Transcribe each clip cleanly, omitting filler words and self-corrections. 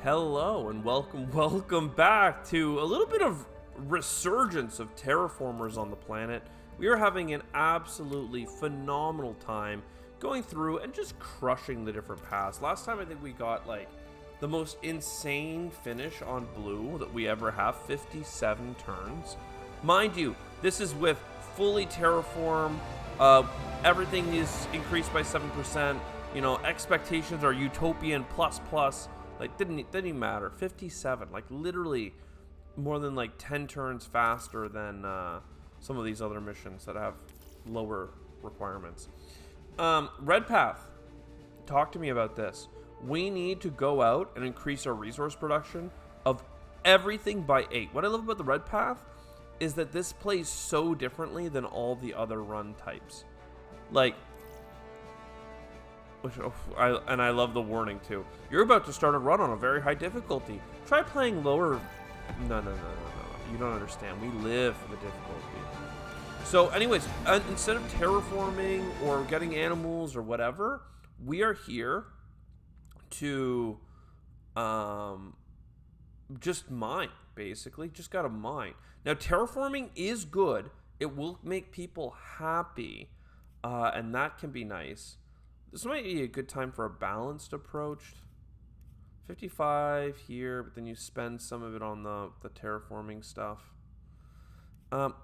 Hello and welcome back to a little bit of resurgence of terraformers on the planet. We are having an absolutely phenomenal time going through and just crushing the different paths. Last time I think we got like the most insane finish on blue that we ever have, 57 turns. Mind you, this is with fully terraform, everything is increased by 7%, you know, expectations are utopian plus. Like, didn't even matter. 57, like, literally more than, like, 10 turns faster than some of these other missions that have lower requirements. Red Path, talk to me about this. We need to go out and increase our resource production of everything by 8. What I love about the Red Path is that this plays so differently than all the other run types. Like, I love the warning too. You're about to start a run on a very high difficulty. Try playing lower. No. You don't understand. We live for the difficulty. So anyways, instead of terraforming or getting animals or whatever, we are here to just mine, basically. Just gotta mine. Now, terraforming is good. It will make people happy, and that can be nice. This might be a good time for a balanced approach. 55 here, but then you spend some of it on the terraforming stuff.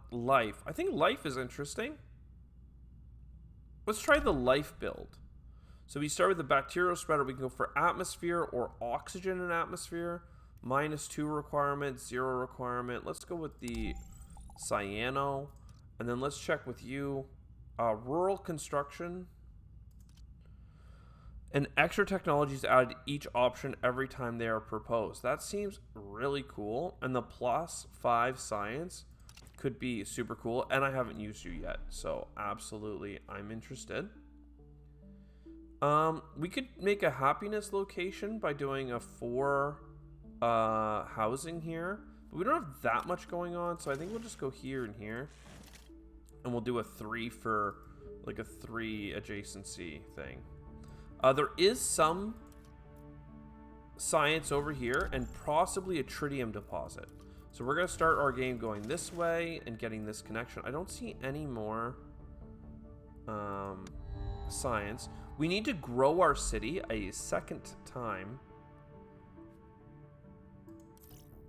Life. I think life is interesting. Let's try the life build. So we start with the bacterial spreader. We can go for atmosphere or oxygen in atmosphere. -2 requirement, 0 requirement. Let's go with the cyano. And then let's check with you. Rural construction. And extra technologies added to each option every time they are proposed. That seems really cool. And the +5 science could be super cool. And I haven't used you yet. So absolutely, I'm interested. We could make a happiness location by doing a 4 housing here. But we don't have that much going on. So I think we'll just go here and here. And we'll do a 3 for like a 3 adjacency thing. There is some science over here and possibly a tritium deposit. So we're going to start our game going this way and getting this connection. I don't see any more science. We need to grow our city a second time.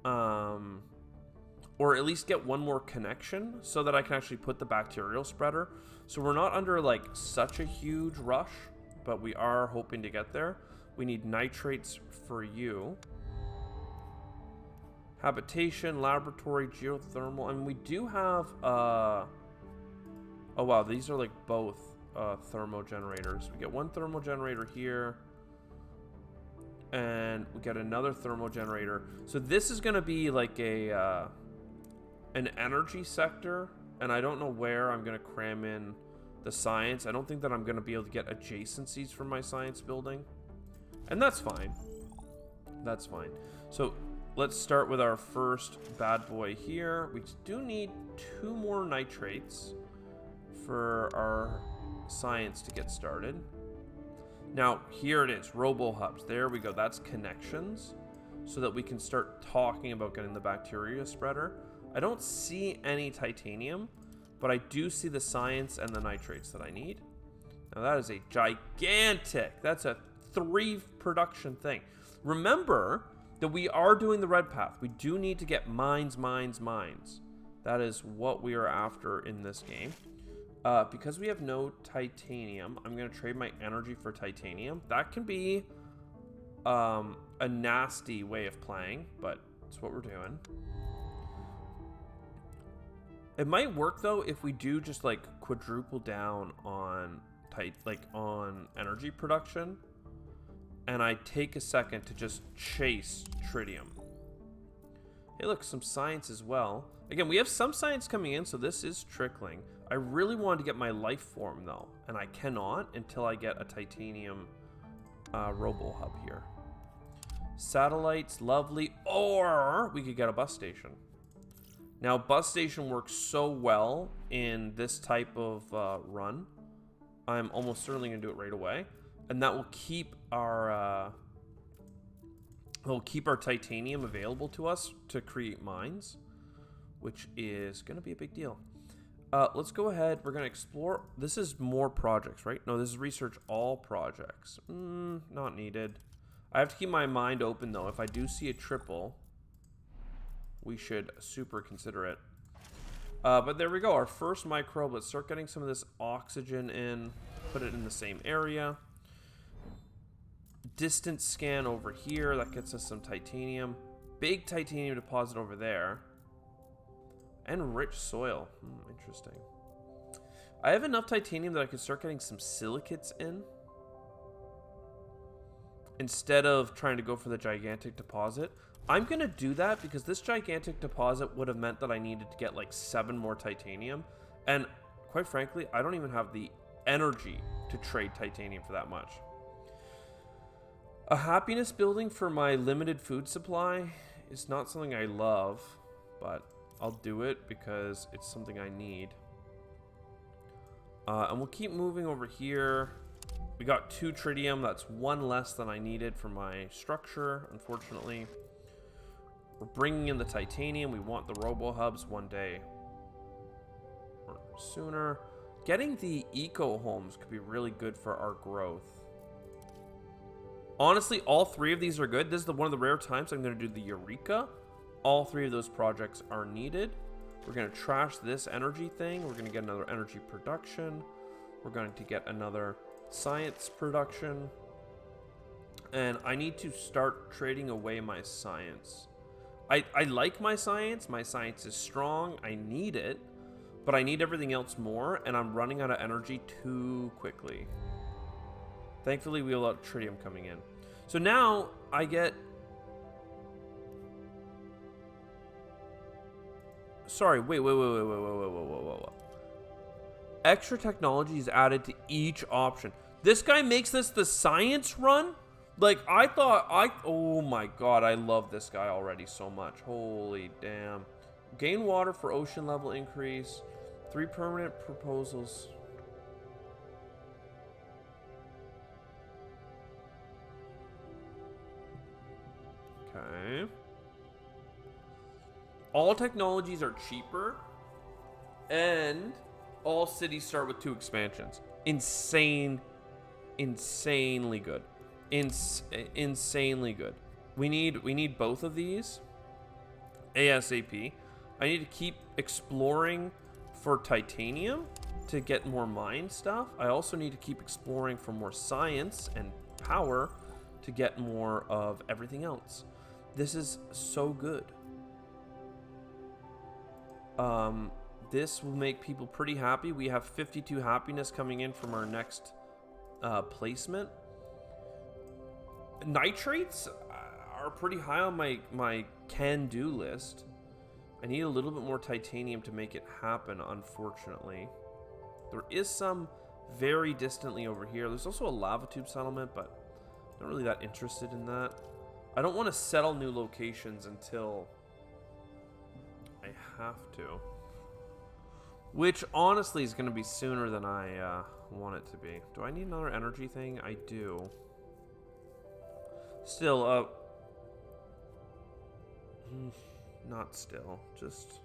Or at least get one more connection so that I can actually put the bacterial spreader. So we're not under like such a huge rush, but we are hoping to get there. We need nitrates for you. Habitation, laboratory, geothermal. I mean, we do have... oh, wow. These are like both thermo generators. We get one thermal generator here. And we get another thermal generator. So this is going to be like a an energy sector. And I don't know where I'm going to cram in the science. I don't think that I'm going to be able to get adjacencies from my science building. And that's fine. That's fine. So let's start with our first bad boy here. We do need 2 more nitrates for our science to get started. Now, here it is. Robo hubs. There we go. That's connections so that we can start talking about getting the bacteria spreader. I don't see any titanium, but I do see the science and the nitrates that I need. Now that is a gigantic, that's a 3 production thing. Remember that we are doing the red path. We do need to get mines. That is what we are after in this game. Because we have no titanium, I'm going to trade my energy for titanium. That can be a nasty way of playing, but it's what we're doing. It might work though if we do just like quadruple down on on energy production, and I take a second to just chase tritium. Hey, look, some science as well. Again, we have some science coming in, so this is trickling. I really wanted to get my life form though, and I cannot until I get a titanium robo hub here. Satellites, lovely, or we could get a bus station. Now, bus station works so well in this type of run. I'm almost certainly going to do it right away. And that will keep our We'll keep our titanium available to us to create mines, which is going to be a big deal. Let's go ahead. We're going to explore. This is more projects, right? No, this is research all projects. Not needed. I have to keep my mind open, though. If I do see a triple, we should super consider it. But there we go. Our first microbe. Let's start getting some of this oxygen in. Put it in the same area. Distance scan over here. That gets us some titanium. Big titanium deposit over there. And rich soil. Interesting. I have enough titanium that I could start getting some silicates in. Instead of trying to go for the gigantic deposit. I'm going to do that because this gigantic deposit would have meant that I needed to get like 7 more titanium. And quite frankly, I don't even have the energy to trade titanium for that much. A happiness building for my limited food supply is not something I love, but I'll do it because it's something I need. And we'll keep moving over here. We got 2 tritium. That's 1 less than I needed for my structure, unfortunately. We're bringing in the titanium. We want the robo hubs one day or sooner. Getting the eco homes could be really good for our growth. Honestly, all 3 of these are good. This is one of the rare times I'm going to do the Eureka. All 3 of those projects are needed. We're going to trash this energy thing. We're going to get another energy production. We're going to get another science production. And I need to start trading away my science. I like my science. My science is strong. I need it. But I need everything else more. And I'm running out of energy too quickly. Thankfully, we have a lot of tritium coming in. So now I get... Sorry, wait. Extra technology is added to each option. This guy makes this the science run? Like, oh my god, I love this guy already so much. Holy damn. Gain water for ocean level increase. 3 permanent proposals. Okay. All technologies are cheaper, and all cities start with 2 expansions. Insanely good. Insanely good. We need both of these ASAP. I need to keep exploring for titanium to get more mine stuff. I also need to keep exploring for more science and power to get more of everything else. This is so good. This will make people pretty happy. We have 52 happiness coming in from our next placement. Nitrates are pretty high on my can-do list. I need a little bit more titanium to make it happen, unfortunately. There is some very distantly over here. There's also a lava tube settlement, but I'm not really that interested in that. I don't want to settle new locations until I have to. Which, honestly, is going to be sooner than I want it to be. Do I need another energy thing? I do. Still, not still. Just...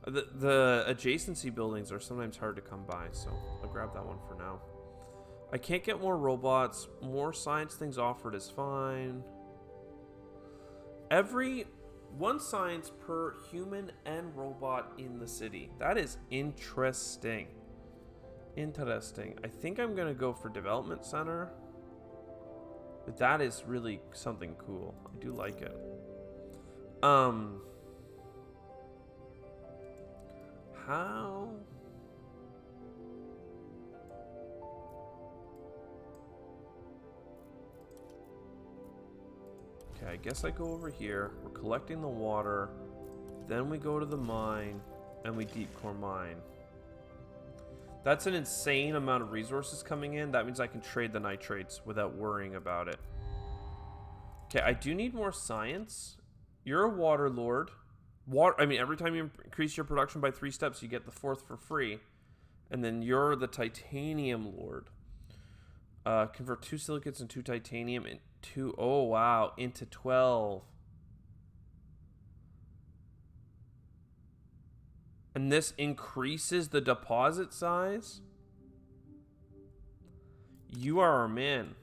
The adjacency buildings are sometimes hard to come by, so I'll grab that one for now. I can't get more robots. More science things offered is fine. One science per human and robot in the city. That is interesting. Interesting. I think I'm going to go for development center. But that is really something cool. I do like it. How? Okay, I guess I go over here. We're collecting the water. Then we go to the mine. And we deep core mine. That's an insane amount of resources coming in. That means I can trade the nitrates without worrying about it. Okay, I do need more science. You're a water lord. Every time you increase your production by 3 steps, you get the 4th for free. And then you're the titanium lord. Convert 2 silicates and 2 titanium 2. Oh, wow. Into 12. And this increases the deposit size? You are our man.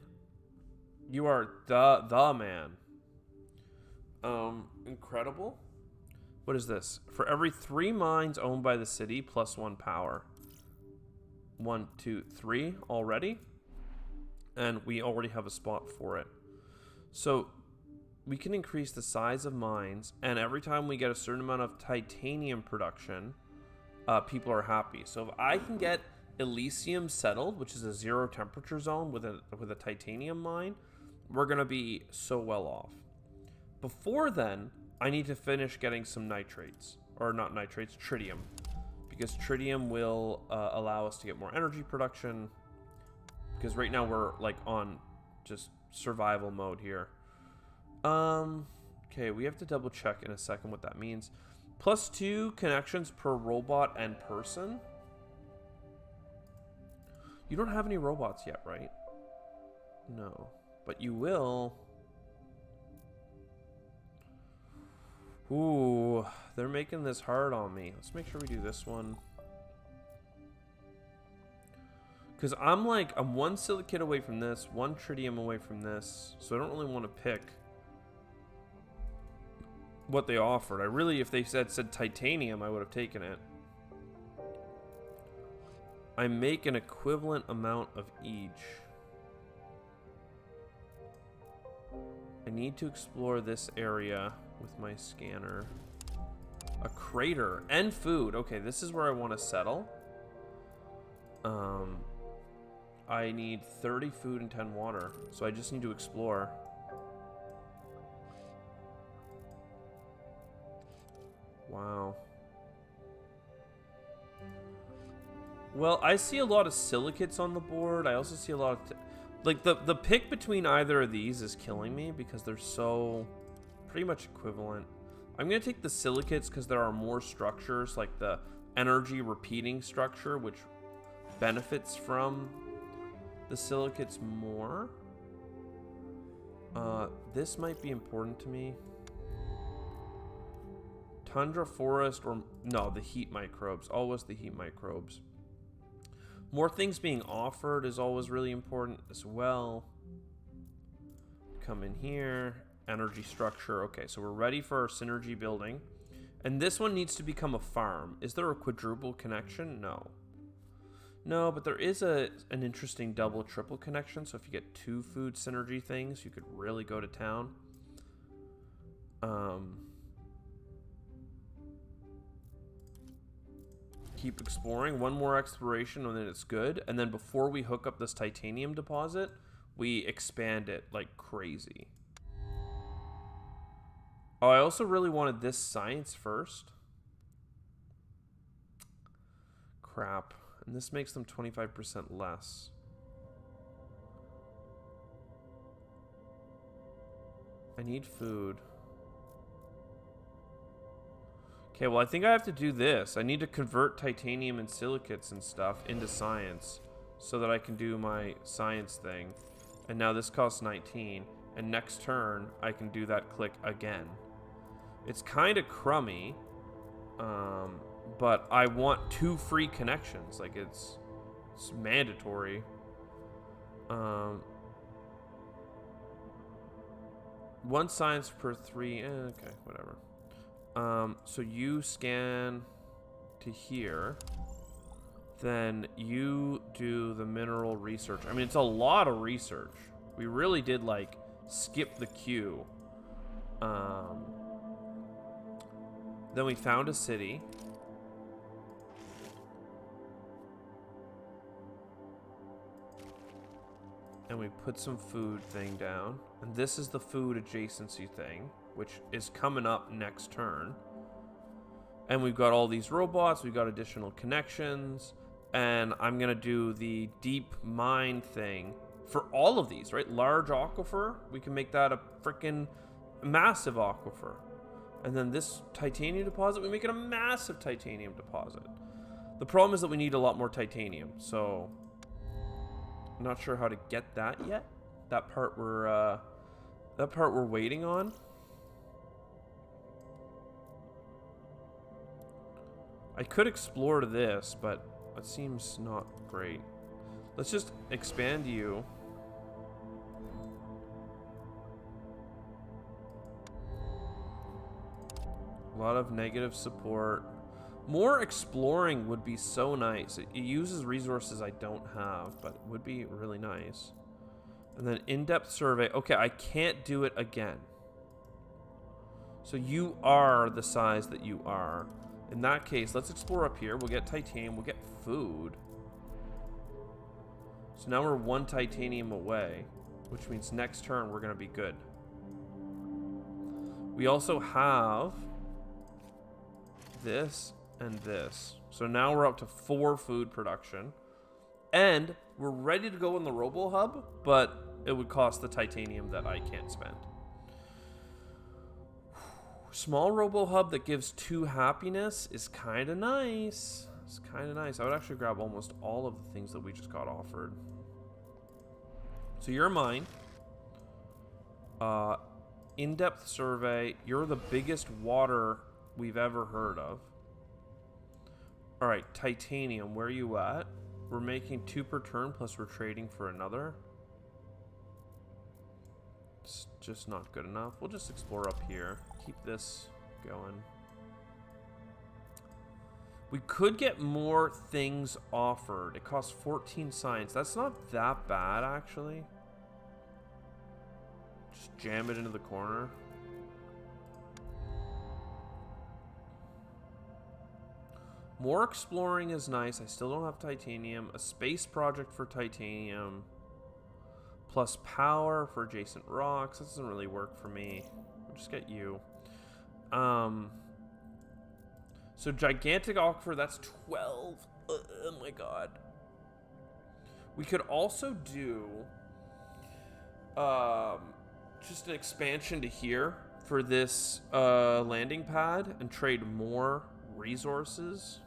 You are the man. Incredible. What is this? For every 3 mines owned by the city, plus 1 power. 1, 2, 3 already. And we already have a spot for it. So we can increase the size of mines, and every time we get a certain amount of titanium production, people are happy. So if I can get Elysium settled, which is a 0 temperature zone with a titanium mine, we're gonna be so well off. Before then, I need to finish getting some nitrates, or not nitrates, tritium, because tritium will allow us to get more energy production. Because right now we're like on just survival mode here. Okay, we have to double check in a second what that means. Plus 2 connections per robot and person. You don't have any robots yet, right? No, but you will. Ooh, they're making this hard on me. Let's make sure we do this one. Because I'm 1 silicate away from this, 1 tritium away from this, so I don't really want to pick what they offered. I really, if they said titanium, I would have taken it. I make an equivalent amount of each. I need to explore this area with my scanner. A crater and food. Okay, this is where I want to settle. I need 30 food and 10 water, so I just need to explore. Wow. Well, I see a lot of silicates on the board. I also see a lot of... like, the pick between either of these is killing me because they're so pretty much equivalent. I'm going to take the silicates because there are more structures, like the energy repeating structure, which benefits from the silicates more. This might be important to me. Tundra forest or... no, the heat microbes. Always the heat microbes. More things being offered is always really important as well. Come in here. Energy structure. Okay, so we're ready for our synergy building. And this one needs to become a farm. Is there a quadruple connection? No. No, but there is an interesting double, triple connection. So if you get 2 food synergy things, you could really go to town. Keep exploring. 1 more exploration and then it's good. And then before we hook up this titanium deposit, we expand it like crazy. Oh, I also really wanted this science first. Crap. And this makes them 25% less. I need food. Okay, well, I think I have to do this. I need to convert titanium and silicates and stuff into science so that I can do my science thing. And now this costs 19. And next turn, I can do that click again. It's kind of crummy, but I want 2 free connections. Like, it's mandatory. 1 science per 3. Okay, whatever. So you scan to here, then you do the mineral research. I mean, it's a lot of research. We really did like skip the queue. Then we found a city. And we put some food thing down. And this is the food adjacency thing, which is coming up next turn. And we've got all these robots, we've got additional connections, and I'm gonna do the deep mine thing for all of these, right? Large aquifer, we can make that a freaking massive aquifer. And then this titanium deposit, we make it a massive titanium deposit. The problem is that we need a lot more titanium, so I'm not sure how to get that yet. That part we're That part we're waiting on. I could explore this, but it seems not great. Let's just expand you. A lot of negative support. More exploring would be so nice. It uses resources I don't have, but it would be really nice. And then in-depth survey. Okay, I can't do it again. So you are the size that you are. In that case, let's explore up here. We'll get titanium. We'll get food. So now we're 1 titanium away, which means next turn we're going to be good. We also have this and this. So now we're up to 4 food production. And we're ready to go in the Robo Hub, but it would cost the titanium that I can't spend. Small Robo Hub that gives 2 happiness is kind of nice. It's kind of nice. I would actually grab almost all of the things that we just got offered. So you're mine. In-depth survey. You're the biggest water we've ever heard of. All right, titanium. Where are you at? We're making 2 per turn, plus we're trading for another. It's just not good enough. We'll just explore up here. Keep this going. We could get more things offered. It costs 14 science. That's not that bad, actually. Just jam it into the corner. More exploring is nice. I still don't have titanium. A space project for titanium. Plus power for adjacent rocks. That doesn't really work for me. I'll just get you. So gigantic aquifer, that's 12. Oh my god. We could also do just an expansion to here for this landing pad and trade more resources.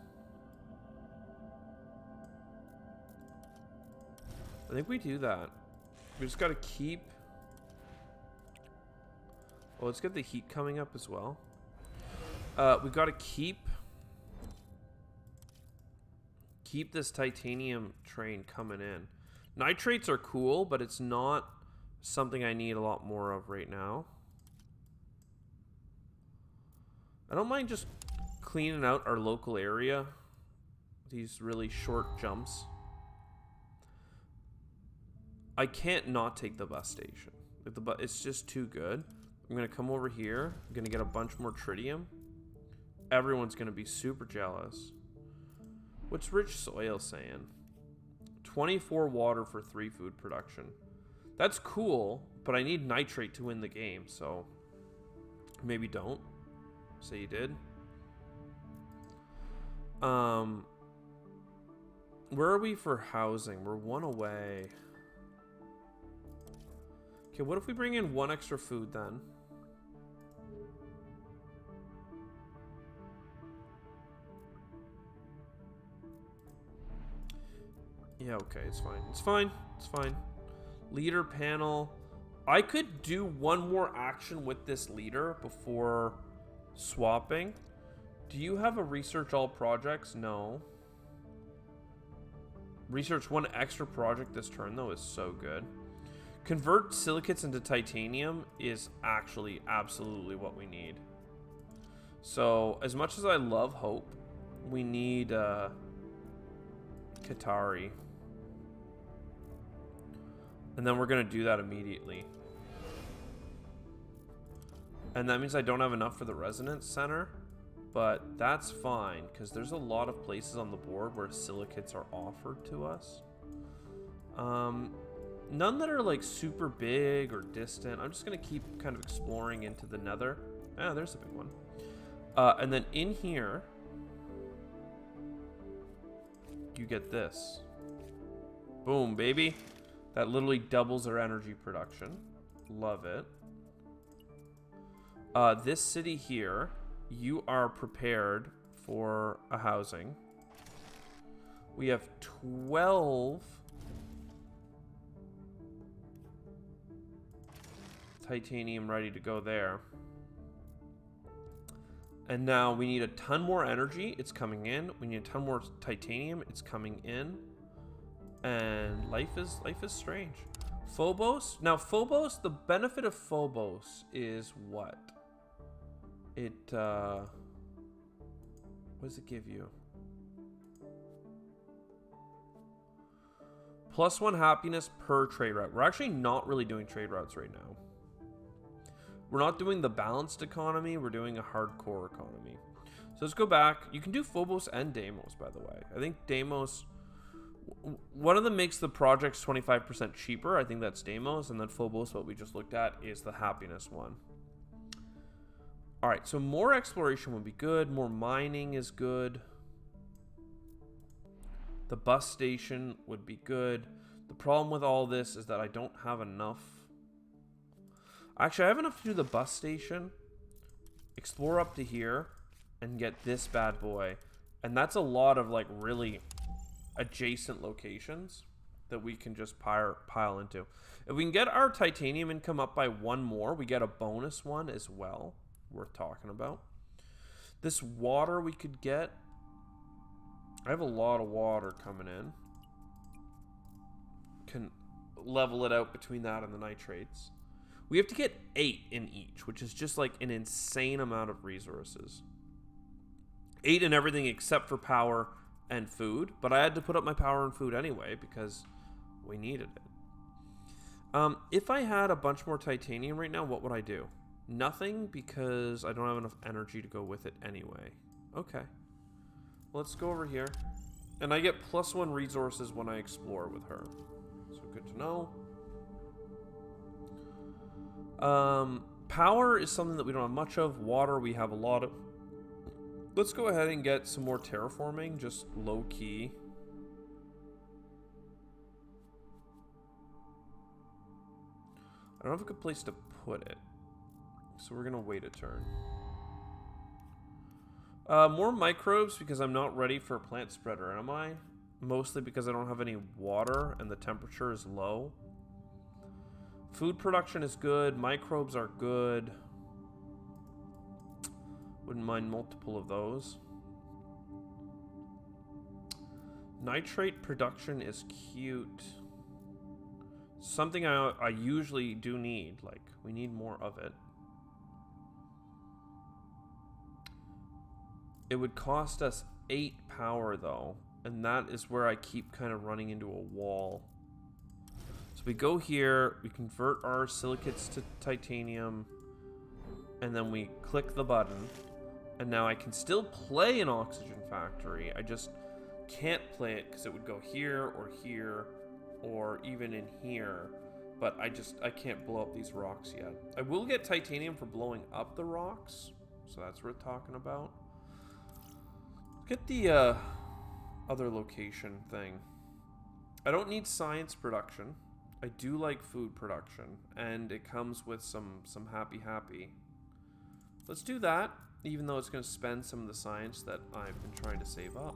I think we do that. We just gotta keep... Well, let's get the heat coming up as well. We gotta keep this titanium train coming in. Nitrates are cool, but it's not something I need a lot more of right now. I don't mind just cleaning out our local area. These really short jumps. I can't not take the bus station. It's just too good. I'm going to come over here. I'm going to get a bunch more tritium. Everyone's going to be super jealous. What's rich soil saying? 24 water for 3 food production. That's cool, but I need nitrate to win the game, so maybe don't. Say you did. Where are we for housing? We're 1 away. Okay, what if we bring in 1 extra food then? Yeah, okay, it's fine. It's fine. It's fine. Leader panel. I could do 1 more action with this leader before swapping. Do you have a research all projects? No. Research 1 extra project this turn, though, is so good. Convert silicates into titanium is actually absolutely what we need. So, as much as I love Hope, we need Qatari. And then we're going to do that immediately. And that means I don't have enough for the Resonance Center. But that's fine, because there's a lot of places on the board where silicates are offered to us. None that are like super big or distant. I'm just going to keep kind of exploring into the nether. Ah, there's a big one. And then in here, you get this. Boom, baby. That literally doubles our energy production. Love it. This city here, you are prepared for a housing. We have 12 titanium ready to go there. And now we need a ton more energy. It's coming in. We need a ton more titanium. It's coming in. And life is strange. Phobos. Now Phobos, the benefit of Phobos is what? It what does it give you? +1 happiness per trade route. We're actually not really doing trade routes right now. We're not doing the balanced economy. We're doing a hardcore economy. So let's go back. You can do Phobos and Deimos, by the way. I think Deimos, one of them makes the projects 25% cheaper. I think that's Deimos. And then Phobos, what we just looked at, is the happiness one. All right, so more exploration would be good. More mining is good. The bus station would be good. The problem with all this is that I don't have enough. Actually, I have enough to do the bus station, explore up to here, and get this bad boy. And that's a lot of, like, really adjacent locations that we can just pile into. If we can get our titanium income up by 1 more, we get a bonus one as well. Worth talking about. This water we could get. I have a lot of water coming in. Can level it out between that and the nitrates. We have to get 8 in each, which is just like an insane amount of resources. 8 in everything except for power and food. But I had to put up my power and food anyway because we needed it. If I had a bunch more titanium right now, what would I do? Nothing, because I don't have enough energy to go with it anyway. Okay. Let's go over here. And I get +1 resources when I explore with her. So good to know. Power is something that we don't have much of. Water we have a lot of. Let's go ahead and get some more terraforming, just low key. I don't have a good place to put it, so we're gonna wait a turn. More microbes because I'm not ready for a plant spreader, am I? Mostly because I don't have any water and the temperature is low. Food production is good. Microbes are good. Wouldn't mind multiple of those. Nitrate production is cute. Something I usually do need. Like, we need more of it. It would cost us 8 power, though. And that is where I keep kind of running into a wall. So we go here, we convert our silicates to titanium, and then we click the button. And now I can still play an oxygen factory. I just can't play it because it would go here, or even in here. But I can't blow up these rocks yet. I will get titanium for blowing up the rocks, so that's worth talking about. Get the other location thing. I don't need science production. I do like food production, and it comes with some happy. Let's do that, even though it's going to spend some of the science that I've been trying to save up.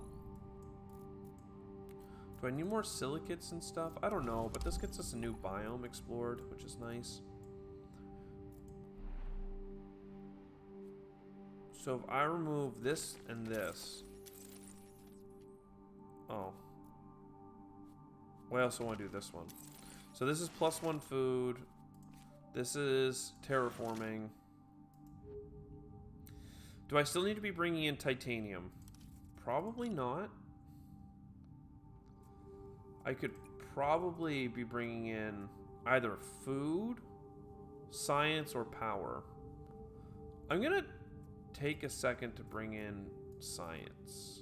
Do I need more silicates and stuff? I don't know, but this gets us a new biome explored, which is nice. So if I remove this and this... Oh. Well, I also want to do this one. So this is +1 food. This is terraforming. Do I still need to be bringing in titanium? Probably not. I could probably be bringing in either food, science, or power. I'm going to take a second to bring in science.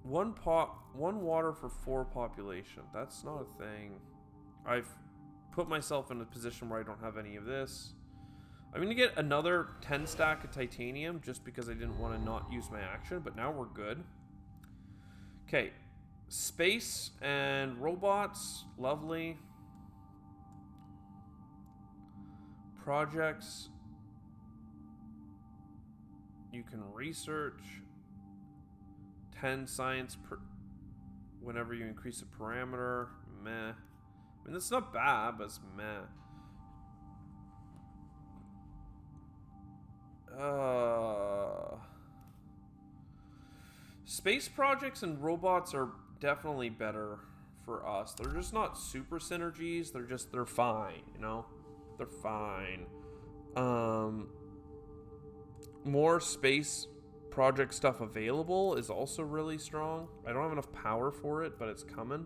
One water for 4 population. That's not a thing. I've put myself in a position where I don't have any of this. I'm going to get another 10 stack of titanium just because I didn't want to not use my action, but now we're good. Okay. Space and robots. Lovely. Projects. You can research. 10 science per whenever you increase a parameter. Meh. I mean, it's not bad, but it's meh. Space projects and robots are definitely better for us. They're just not super synergies. They're fine, you know? They're fine. More space project stuff available is also really strong. I don't have enough power for it, but it's coming.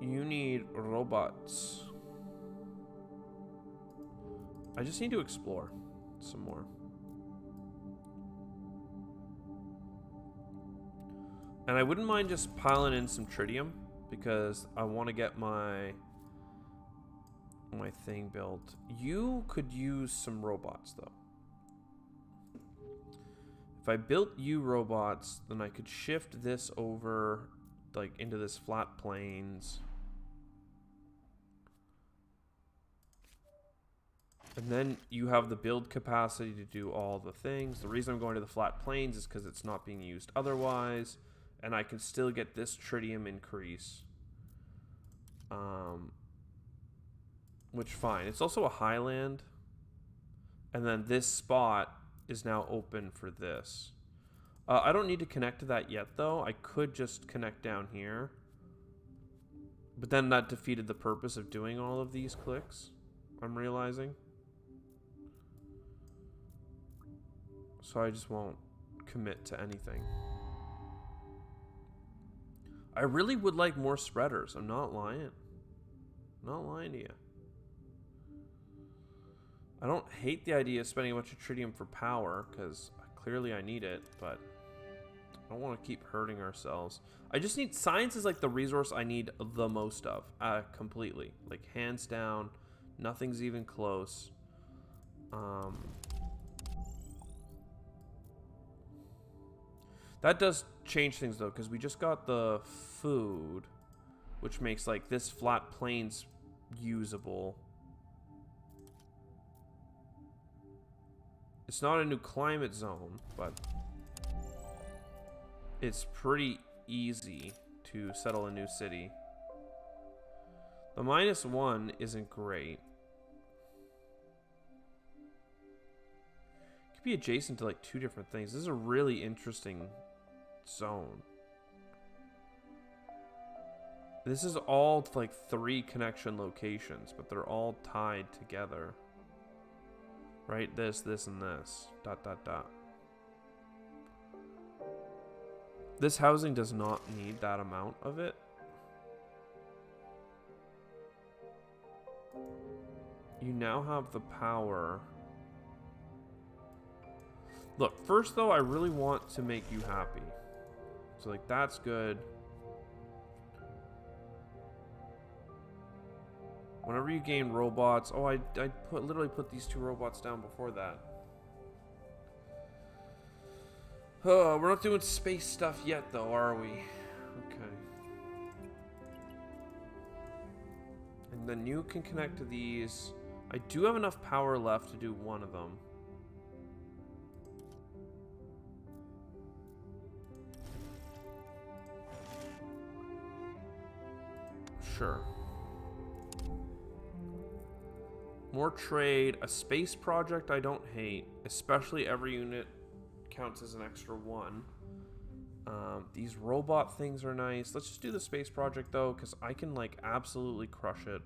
You need robots. I just need to explore some more. And I wouldn't mind just piling in some tritium because I want to get my thing built. You could use some robots though. If I built you robots, then I could shift this over like into this flat plains. And then you have the build capacity to do all the things. The reason I'm going to the flat plains is because it's not being used otherwise. And I can still get this tritium increase. Which, fine. It's also a highland. And then this spot is now open for this. I don't need to connect to that yet, though. I could just connect down here. But then that defeated the purpose of doing all of these clicks, I'm realizing. So I just won't commit to anything. I really would like more spreaders. I'm not lying. I'm not lying to you. I don't hate the idea of spending a bunch of tritium for power, because clearly I need it, but I don't want to keep hurting ourselves. I just need... Science is like the resource I need the most of, completely. Like, hands down, nothing's even close. That does change things, though, because we just got the food, which makes, like, this flat plains usable. It's not a new climate zone, but it's pretty easy to settle a new city. The -1 isn't great. It could be adjacent to, like, 2 different things. This is a really interesting zone. This is all, like, 3 connection locations, but they're all tied together. Right? This, and this. ... This housing does not need that amount of it. You now have the power. Look, first though, I really want to make you happy. So, like, that's good. Whenever you gain robots... Oh, I literally put these 2 robots down before that. Oh, we're not doing space stuff yet, though, are we? Okay. And then you can connect to these. I do have enough power left to do one of them. Sure. More trade. A space project I don't hate. Especially every unit counts as an extra 1. These robot things are nice. Let's just do the space project, though, because I can, like, absolutely crush it.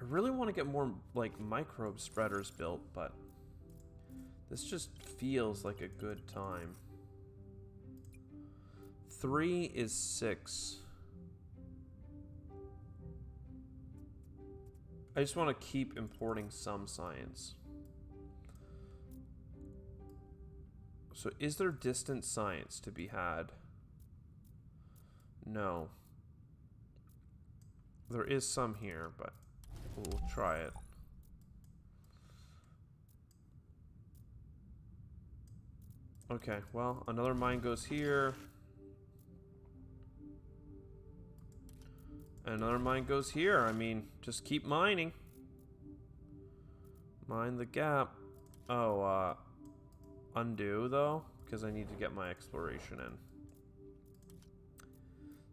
I really want to get more, like, microbe spreaders built, but this just feels like a good time. 3 is 6. I just want to keep importing some science. So is there distant science to be had? No. There is some here, but we'll try it. Okay, well, another mine goes here. Another mine goes here. I mean, just keep mining. Mine the gap. Oh, undo, though, because I need to get my exploration in.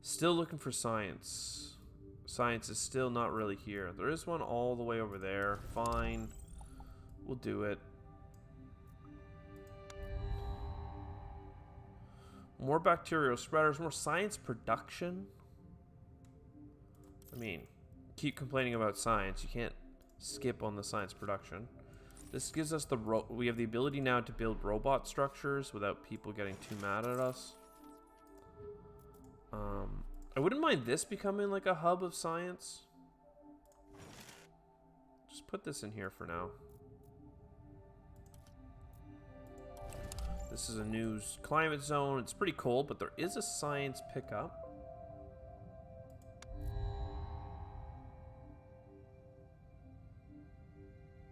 Still looking for science. Science is still not really here. There is one all the way over there. Fine. We'll do it. More bacterial spreaders, more science production. I mean, keep complaining about science. You can't skip on the science production. This gives us we have the ability now to build robot structures without people getting too mad at us. I wouldn't mind this becoming like a hub of science. Just put this in here for now. This is a new climate zone. It's pretty cold, but there is a science pickup.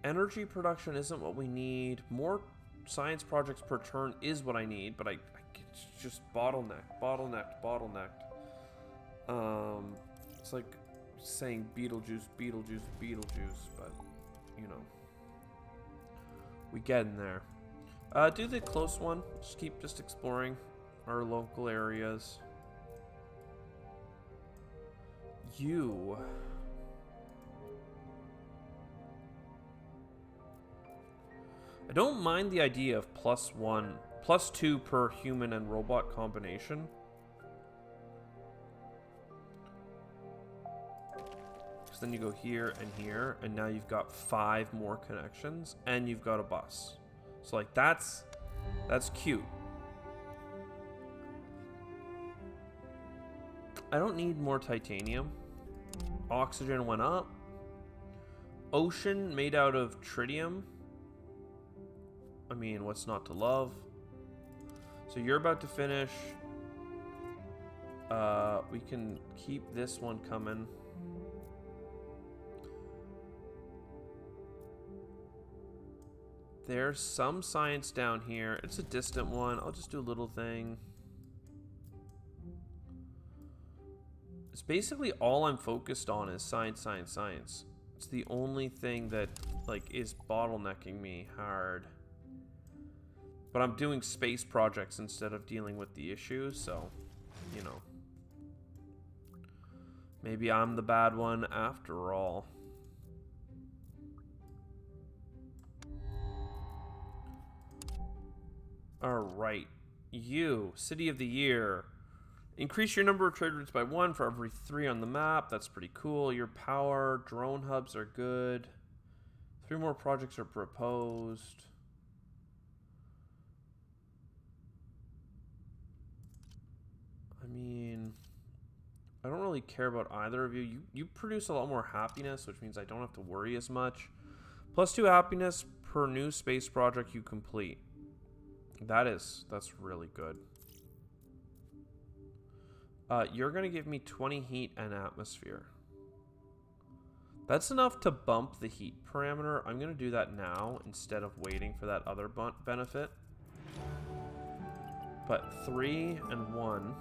Energy production isn't what we need. More science projects per turn is what I need, but it's just bottlenecked. It's like saying Beetlejuice, but you know, we get in there. Do the close one. Just keep exploring our local areas. I don't mind the idea of +2 per human and robot combination. Because then you go here, and now you've got 5 more connections, and you've got a bus. So like that's cute. I don't need more titanium. Oxygen went up. Ocean made out of tritium. I mean, what's not to love? So you're about to finish. We can keep this one coming. There's some science down here. It's a distant one. I'll just do a little thing. It's basically all I'm focused on is science. It's the only thing that like is bottlenecking me hard. But I'm doing space projects instead of dealing with the issues, so, you know. Maybe I'm the bad one after all. Alright. City of the Year. Increase your number of trade routes by 1 for every 3 on the map. That's pretty cool. Your power, drone hubs are good. 3 more projects are proposed. I mean, I don't really care about either of you. You produce a lot more happiness, which means I don't have to worry as much. +2 happiness per new space project you complete. That's really good. You're going to give me 20 heat and atmosphere. That's enough to bump the heat parameter. I'm going to do that now instead of waiting for that other benefit. But 3 and 1.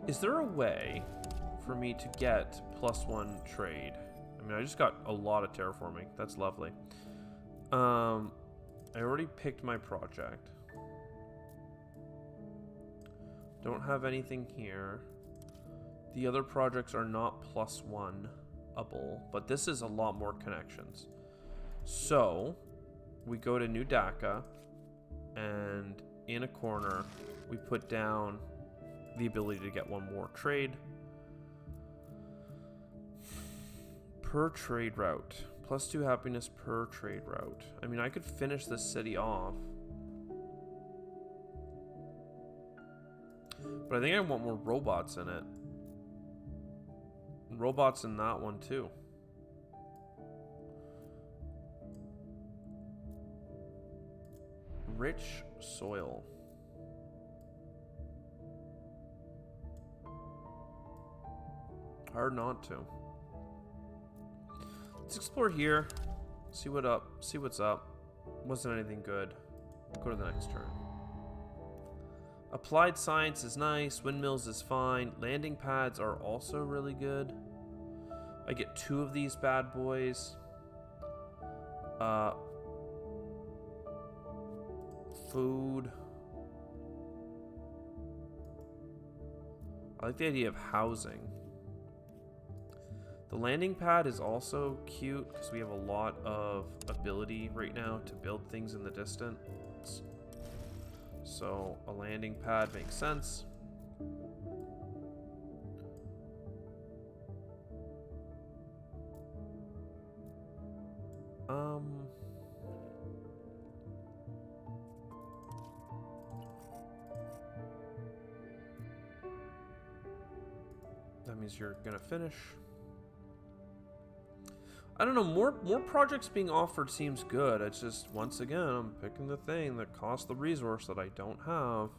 Is there a way for me to get +1 trade? I mean, I just got a lot of terraforming. That's lovely. I already picked my project. Don't have anything here. The other projects are not +1-able, but this is a lot more connections. So, we go to New Dhaka, and in a corner, we put down the ability to get 1 more trade. Per trade route. +2 happiness per trade route. I mean, I could finish this city off. But I think I want more robots in it. And robots in that one too. Rich soil. Hard not to. Let's explore here. See what's up. Wasn't anything good. Go to the next turn. Applied science is nice. Windmills is fine. Landing pads are also really good. I get 2 of these bad boys. Food. I like the idea of housing. The landing pad is also cute because we have a lot of ability right now to build things in the distance. So a landing pad makes sense. That means you're gonna finish. I don't know, more projects being offered seems good. It's just, once again, I'm picking the thing that costs the resource that I don't have.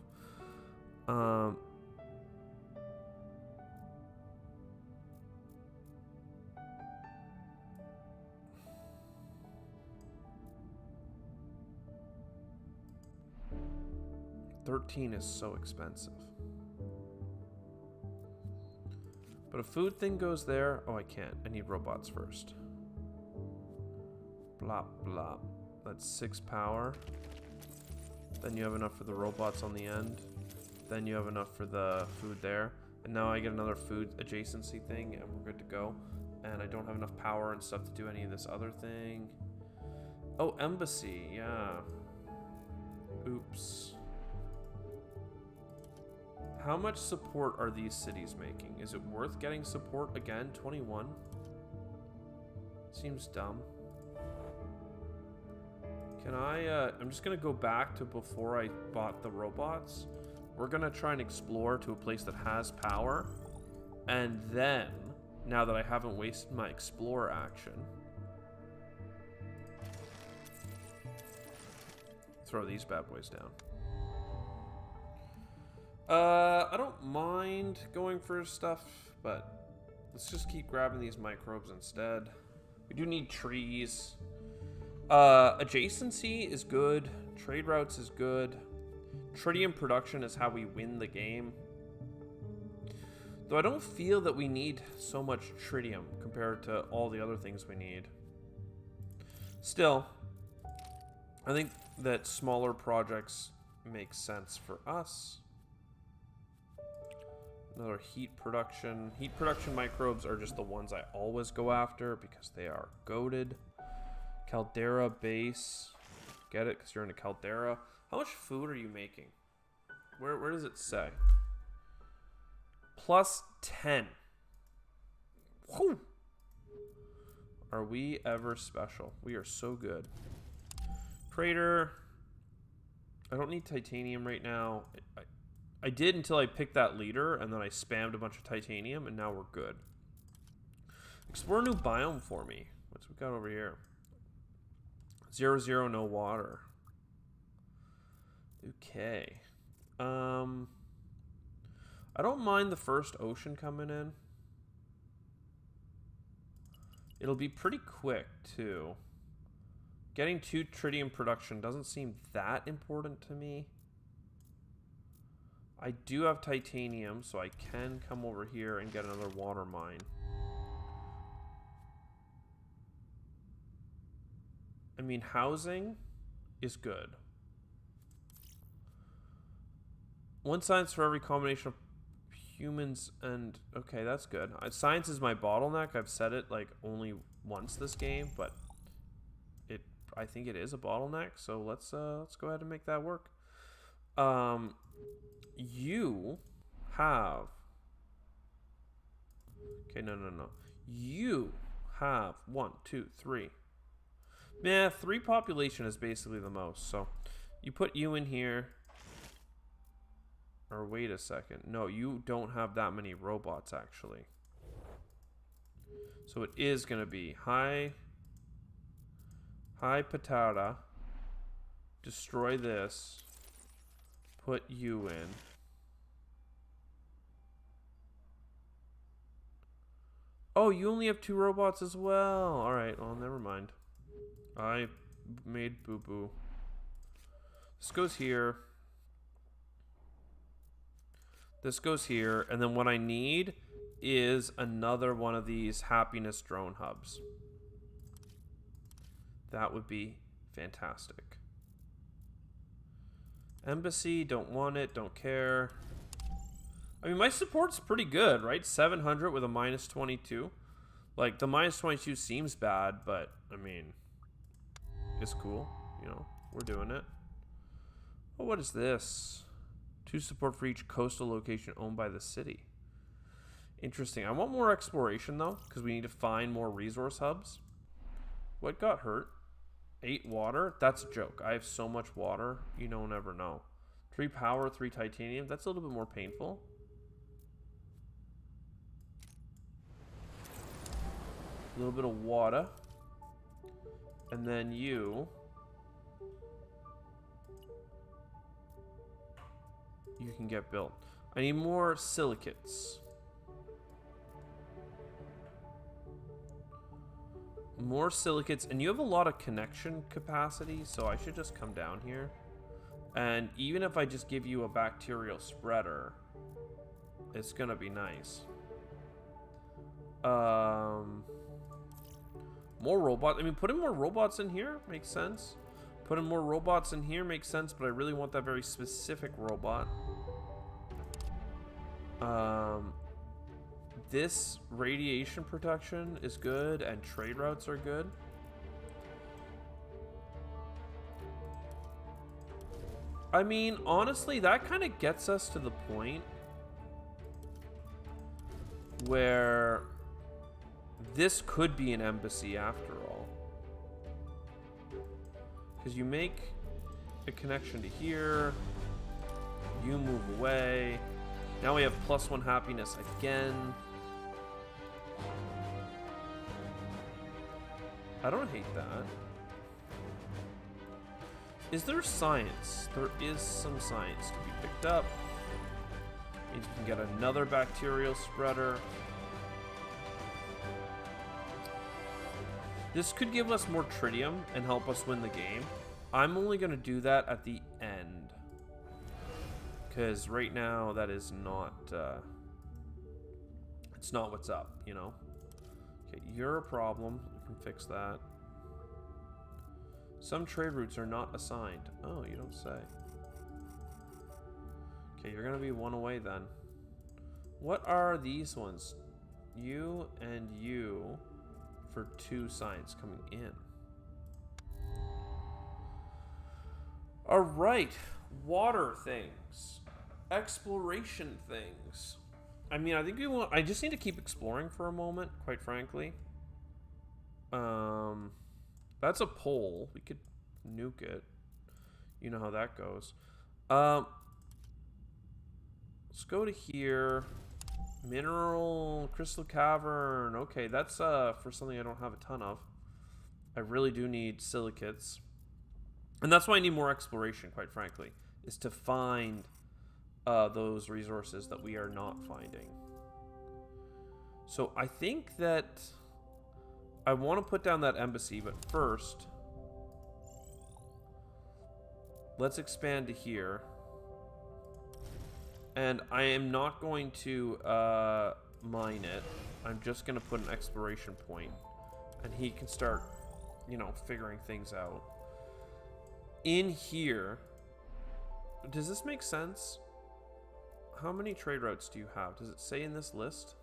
13 is so expensive. But a food thing goes there. Oh, I can't. I need robots first. Blop, blop. That's 6 power. Then you have enough for the robots on the end. Then you have enough for the food there. And now I get another food adjacency thing, and we're good to go. And I don't have enough power and stuff to do any of this other thing. Oh, embassy. Yeah. Oops. How much support are these cities making? Is it worth getting support again? 21? Seems dumb. Can I, I'm just gonna go back to before I bought the robots. We're gonna try and explore to a place that has power. And then, now that I haven't wasted my explore action, throw these bad boys down. I don't mind going for stuff, but let's just keep grabbing these microbes instead. We do need trees. Adjacency is good. Trade routes is good. Tritium production is how we win the game. Though I don't feel that we need so much tritium compared to all the other things we need. Still, I think that smaller projects make sense for us. Another heat production. Heat production microbes are just the ones I always go after because they are goated. Caldera base. Get it? Because you're in a caldera. How much food are you making? Where does it say? Plus 10. Whew. Are we ever special? We are so good. Crater. I don't need titanium right now. I did until I picked that leader, and then I spammed a bunch of titanium, and now we're good. Explore a new biome for me. What's we got over here? 0, no water. Okay. I don't mind the first ocean coming in. It'll be pretty quick, too. Getting 2 tritium production doesn't seem that important to me. I do have titanium, so I can come over here and get another water mine. I mean, housing is good. 1 science for every combination of humans and... Okay, that's good. Science is my bottleneck. I've said it like only once this game, but I think it is a bottleneck. So let's go ahead and make that work. You have... Okay, no. You have 1, 2, 3. Yeah, 3 population is basically the most. So you put you in here. Or wait a second. No, you don't have that many robots, actually. So it is going to be high patata. Destroy this. Put you in. Oh, you only have 2 robots as well. Alright, well, never mind. I made boo-boo. This goes here. This goes here. And then what I need is another one of these happiness drone hubs. that would be fantastic. Embassy, don't want it, don't care. I mean, my support's pretty good, right? 700 with a minus 22. Like, the minus 22 seems bad, but, I mean, it's cool. You know, we're doing it. Oh, what is this? 2 support for each coastal location owned by the city. Interesting. I want more exploration, though, because we need to find more resource hubs. What got hurt? 8 water? That's a joke. I have so much water, you don't ever know. 3 power, 3 titanium. That's a little bit more painful. A little bit of water. And then you can get built. I need more silicates. More silicates. And you have a lot of connection capacity, so I should just come down here. And even if I just give you a bacterial spreader, it's gonna be nice. More robots. I mean, putting more robots in here makes sense. Putting more robots in here makes sense, but I really want that very specific robot. This radiation protection is good, and trade routes are good. I mean, honestly, that kind of gets us to the point where this could be an embassy after all. Because you make a connection to here. You move away. Now we have +1 happiness again. I don't hate that. Is there science? There is some science to be picked up. Means we can get another bacterial spreader. This could give us more tritium and help us win the game. I'm only going to do that at the end. Because right now, that is not... it's not what's up, you know? Okay, you're a problem. We can fix that. Some trade routes are not assigned. Oh, you don't say. Okay, you're going to be 1 away then. What are these ones? You and you for 2 science coming in. Alright. Water things. Exploration things. I mean, I think we want... I just need to keep exploring for a moment, quite frankly. That's a pole. We could nuke it. You know how that goes. Let's go to here. Mineral, crystal cavern. Okay, that's for something I don't have a ton of. I really do need silicates. And that's why I need more exploration, quite frankly. Is to find those resources that we are not finding. So I think that I want to put down that embassy, but first, let's expand to here. And I am not going to mine it. I'm just going to put an exploration point, and he can start, you know, figuring things out. In here, does this make sense? How many trade routes do you have? Does it say in this list?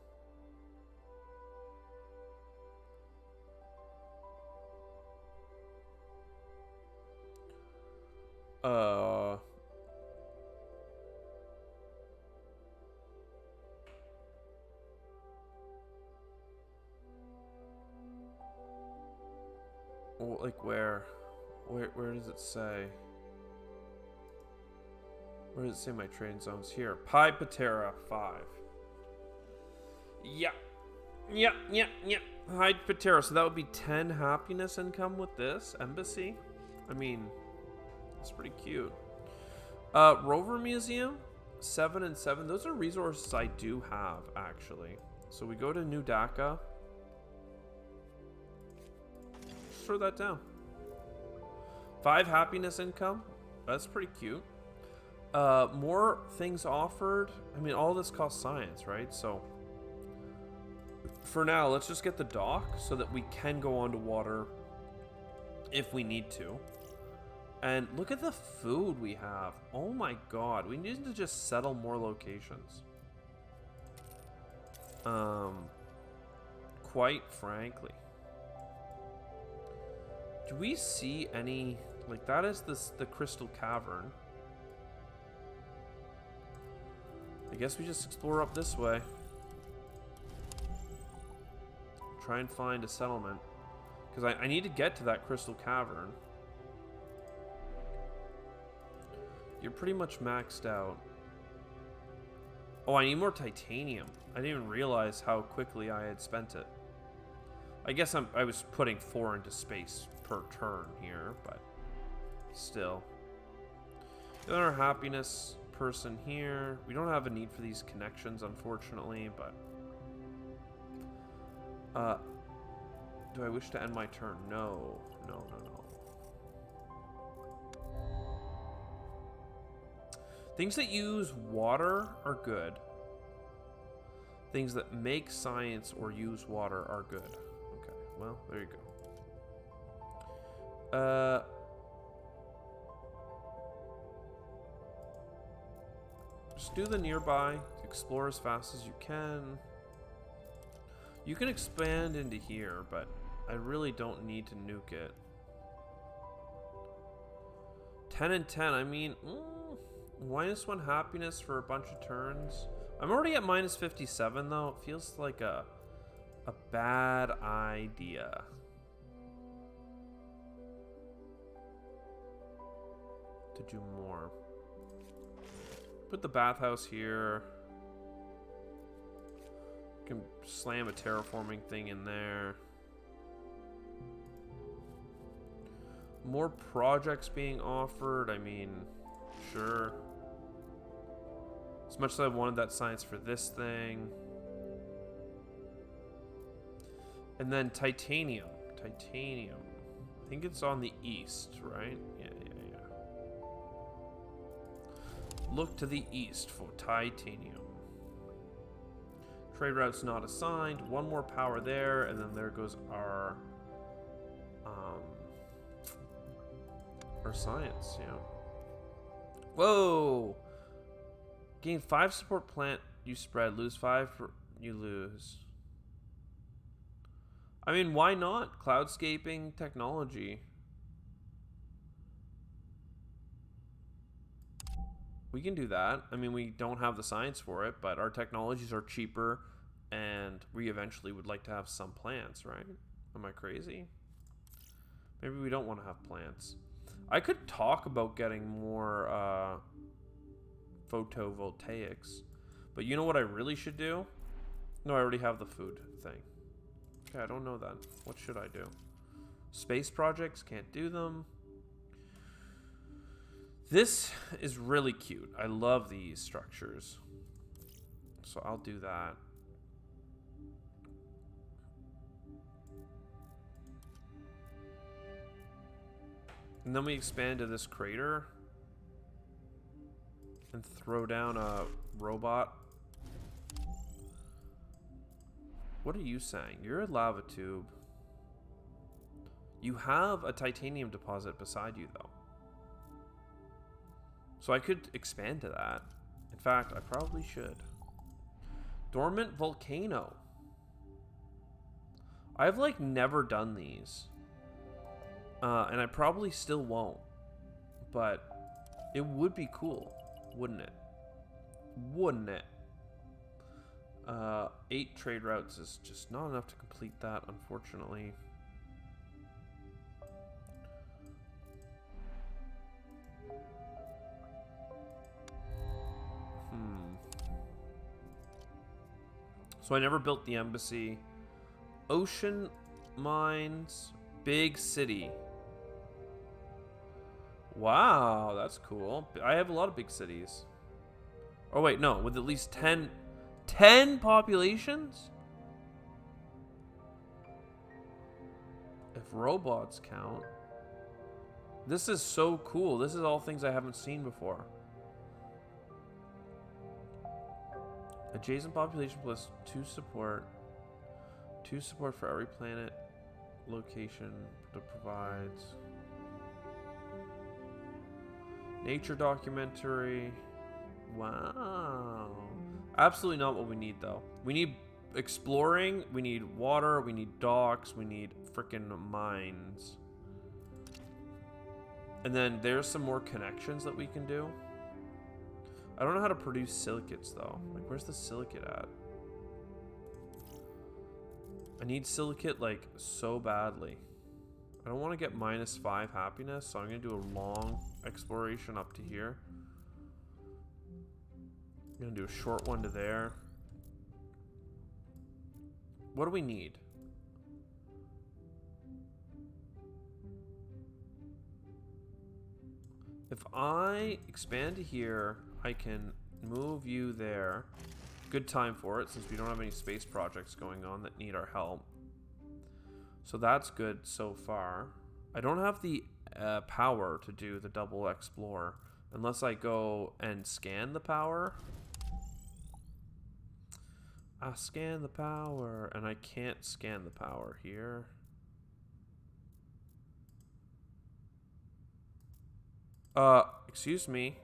Well, like where does it say? Where does it say my trade zones? Here. Pi Patera 5. Yeah. Pi Patera. So that would be 10 happiness income with this embassy. I mean, it's pretty cute. Rover Museum, 7 and 7. Those are resources I do have, actually. So we go to New Dhaka. Just throw that down. 5 happiness income. That's pretty cute. More things offered. I mean, all this costs science, right? So for now, let's just get the dock so that we can go onto water if we need to. And look at the food we have. Oh my god, we need to just settle more locations. Quite frankly. Do we see any, like, that is the crystal cavern. I guess we just explore up this way. Try and find a settlement. Because I need to get to that crystal cavern. You're pretty much maxed out. Oh, I need more titanium. I didn't even realize how quickly I had spent it. I guess I was putting 4 into space per turn here, but still. Another happiness person here. We don't have a need for these connections, unfortunately, but... do I wish to end my turn? No. No, no, no. Things that use water are good. Things that make science or use water are good. Okay, well, there you go. Just do the nearby. Explore as fast as you can. You can expand into here, but I really don't need to nuke it. 10 and 10, I mean... -1 happiness for a bunch of turns. I'm already at -57 though. It feels like a bad idea. To do more. Put the bathhouse here. Can slam a terraforming thing in there. More projects being offered. I mean, sure. As much as I wanted that science for this thing. And then titanium. Titanium. I think it's on the east, right? Yeah. Look to the east for titanium. Trade route's not assigned. 1 more power there, and then there goes our science, yeah. Whoa! Gain 5 support plant, you spread. Lose 5, you lose. I mean, why not? Cloudscaping technology. We can do that. I mean, we don't have the science for it, but our technologies are cheaper, and we eventually would like to have some plants, right? Am I crazy? Maybe we don't want to have plants. I could talk about getting more photovoltaics, but you know what I really should do? No, I already have the food thing. Okay, I don't know that. What should I do? Space projects, can't do them. This is really cute. I love these structures. So I'll do that. And then we expand to this crater. And throw down a robot. What are you saying? You're a lava tube. You have a titanium deposit beside you, though. So I could expand to that. In fact, I probably should. Dormant volcano. I've, like, never done these. And I probably still won't. But it would be cool, wouldn't it? Wouldn't it? 8 trade routes is just not enough to complete that, unfortunately. So I never built the embassy. Ocean mines, big city. Wow, that's cool. I have a lot of big cities. Oh wait, no, with at least 10 populations? If robots count. This is so cool. This is all things I haven't seen before. Adjacent population plus 2 support. 2 support for every planet location that provides. Nature documentary. Wow. Absolutely not what we need, though. We need exploring, we need water, we need docks, we need freaking mines. And then there's some more connections that we can do. I don't know how to produce silicates, though. Like, where's the silicate at? I need silicate, like, so badly. I don't want to get -5 happiness, so I'm going to do a long exploration up to here. I'm going to do a short one to there. What do we need? If I expand to here, I can move you there. Good time for it, since we don't have any space projects going on that need our help. So that's good so far. I don't have the power to do the double explore unless I go and scan the power. I scan the power, and I can't scan the power here. Excuse me.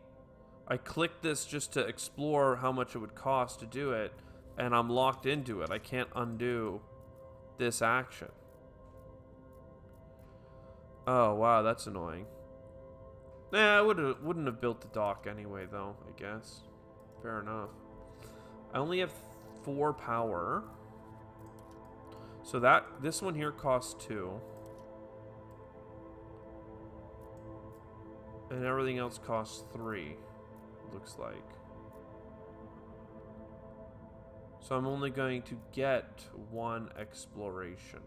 I clicked this just to explore how much it would cost to do it, and I'm locked into it. I can't undo this action. Oh, wow, that's annoying. Nah, I wouldn't have built the dock anyway, though, I guess. Fair enough. I only have 4 power. So this one here costs 2. And everything else costs 3, looks like. So I'm only going to get 1 exploration.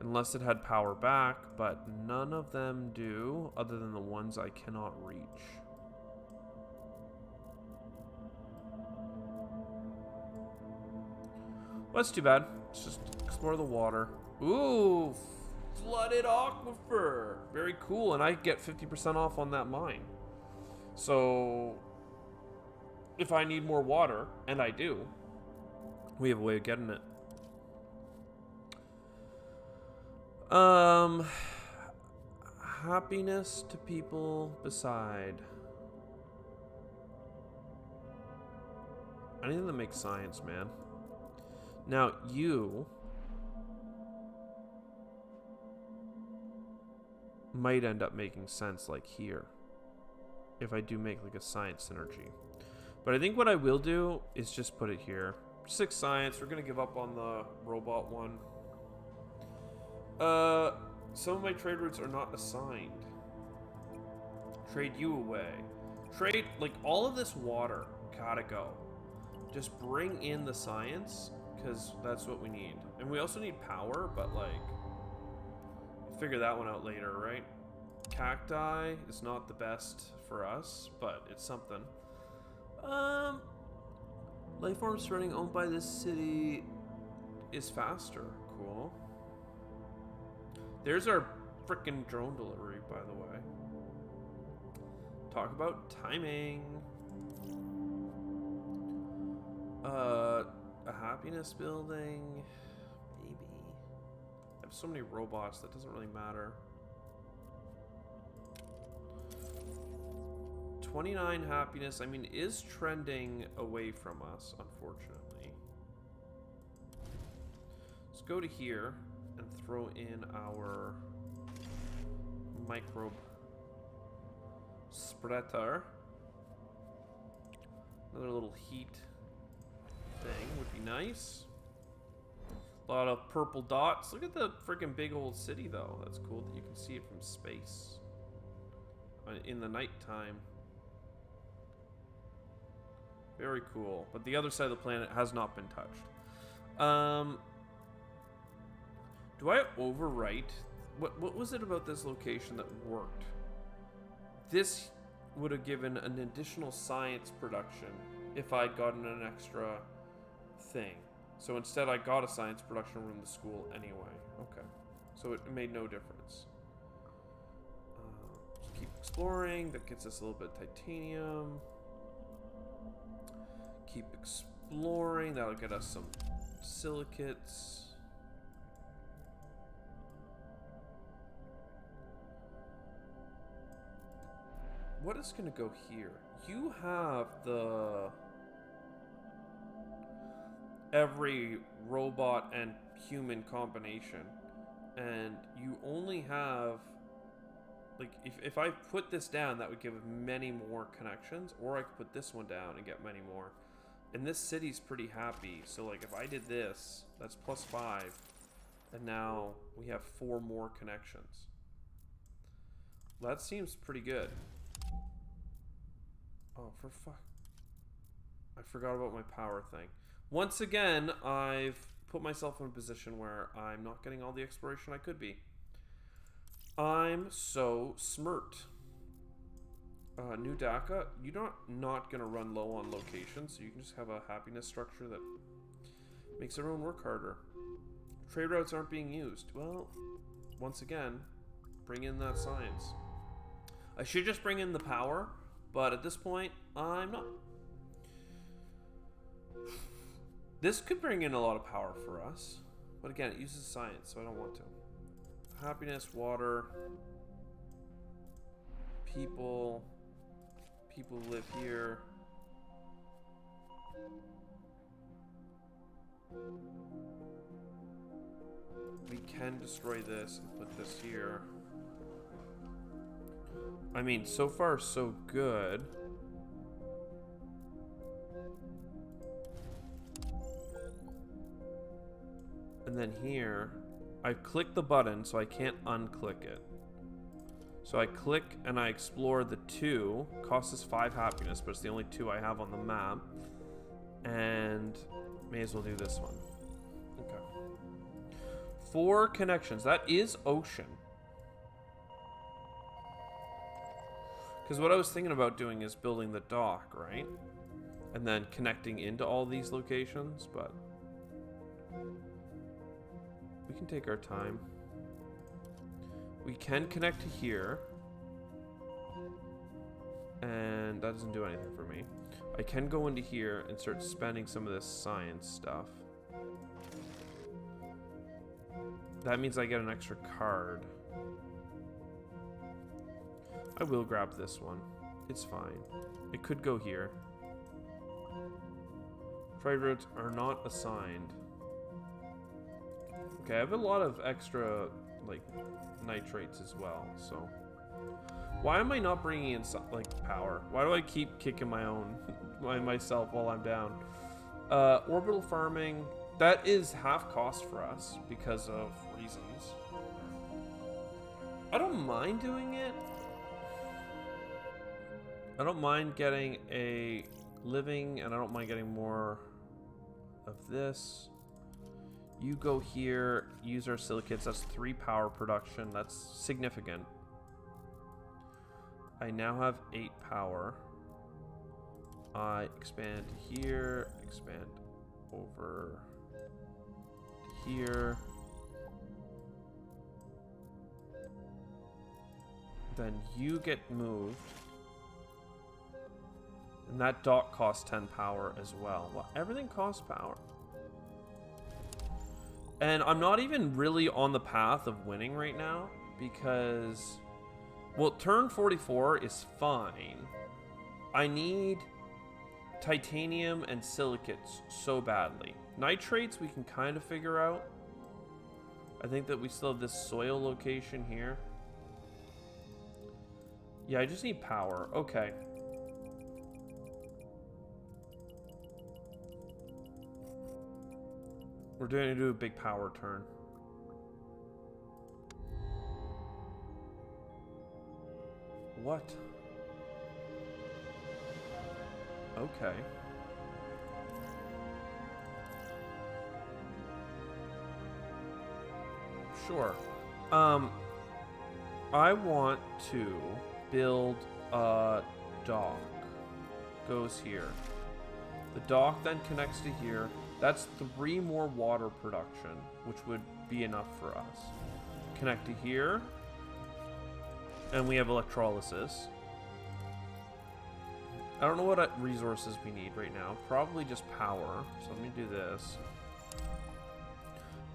Unless it had power back, but none of them do, other than the ones I cannot reach. Well, that's too bad. Let's just explore the water. Ooh, flooded aquifer. Very cool, and I get 50% off on that mine. So, if I need more water, and I do, we have a way of getting it. Happiness to people beside. Anything that makes science, man. Now, you might end up making sense, like here, if I do make like a science synergy. But I think what I will do is just put it here. 6 science. We're gonna give up on the robot one. Some of my trade routes are not assigned. Trade you away. Trade, like, all of this water gotta go. Just bring in the science, because that's what we need. And we also need power, but, like, we'll figure that one out later, right? Cacti is not the best for us, but it's something. Lifeform spreading owned by this city is faster. Cool. There's our frickin' drone delivery, by the way. Talk about timing. A happiness building. Maybe. I have so many robots, that doesn't really matter. 29 happiness, I mean, is trending away from us, unfortunately. Let's go to here and throw in our microbe spreader. Another little heat thing would be nice. A lot of purple dots. Look at the freaking big old city, though. That's cool that you can see it from space in the nighttime. Very cool. But the other side of the planet has not been touched. Do I overwrite? What was it about this location that worked? This would have given an additional science production if I'd gotten an extra thing. So instead I got a science production room in the school anyway. Okay. So it made no difference. Just keep exploring. That gets us a little bit of titanium. Keep exploring. That'll get us some silicates. what is going to go here? You have the every robot and human combination, and you only have, like, if I put this down, that would give many more connections, or I could put this one down and get many more. And this city's pretty happy, so like if I did this, that's +5, and now we have 4 more connections. That seems pretty good. Oh, for fuck. I forgot about my power thing. Once again, I've put myself in a position where I'm not getting all the exploration I could be. I'm so smirt. New DACA, you're not going to run low on locations, so you can just have a happiness structure that makes everyone work harder. Trade routes aren't being used. Well, once again, bring in that science. I should just bring in the power, but at this point, I'm not. This could bring in a lot of power for us, but again, it uses science, so I don't want to. Happiness, water, people live here. We can destroy this and put this here. I mean, so far so good. And then here, I click the button so I can't unclick it. So I click and I explore the 2. Costs us 5 happiness, but it's the only 2 I have on the map. And may as well do this one. Okay. 4 connections. That is ocean. Because what I was thinking about doing is building the dock, right? And then connecting into all these locations, but we can take our time. We can connect to here. And that doesn't do anything for me. I can go into here and start spending some of this science stuff. That means I get an extra card. I will grab this one. It's fine. It could go here. Trade routes are not assigned. Okay, I have a lot of extra, like, nitrates as well, so. Why am I not bringing in, like, power? Why do I keep kicking myself while I'm down? Orbital farming, that is half cost for us because of reasons. I don't mind doing it. I don't mind getting a living, and I don't mind getting more of this. You go here, use our silicates. That's 3 power production. That's significant. I now have 8 power. I expand here, expand over to here. Then you get moved. And that dock costs 10 power as well. Well, everything costs power. And I'm not even really on the path of winning right now because, well, turn 44 is fine. I need titanium and silicates so badly. Nitrates we can kind of figure out. I think that we still have this soil location here. Yeah, I just need power. Okay. We're going to do a big power turn. What? Okay. Sure. I want to build a dock. Goes here. The dock then connects to here. That's 3 more water production, which would be enough for us. Connect to here. And we have electrolysis. I don't know what resources we need right now. Probably just power. So let me do this.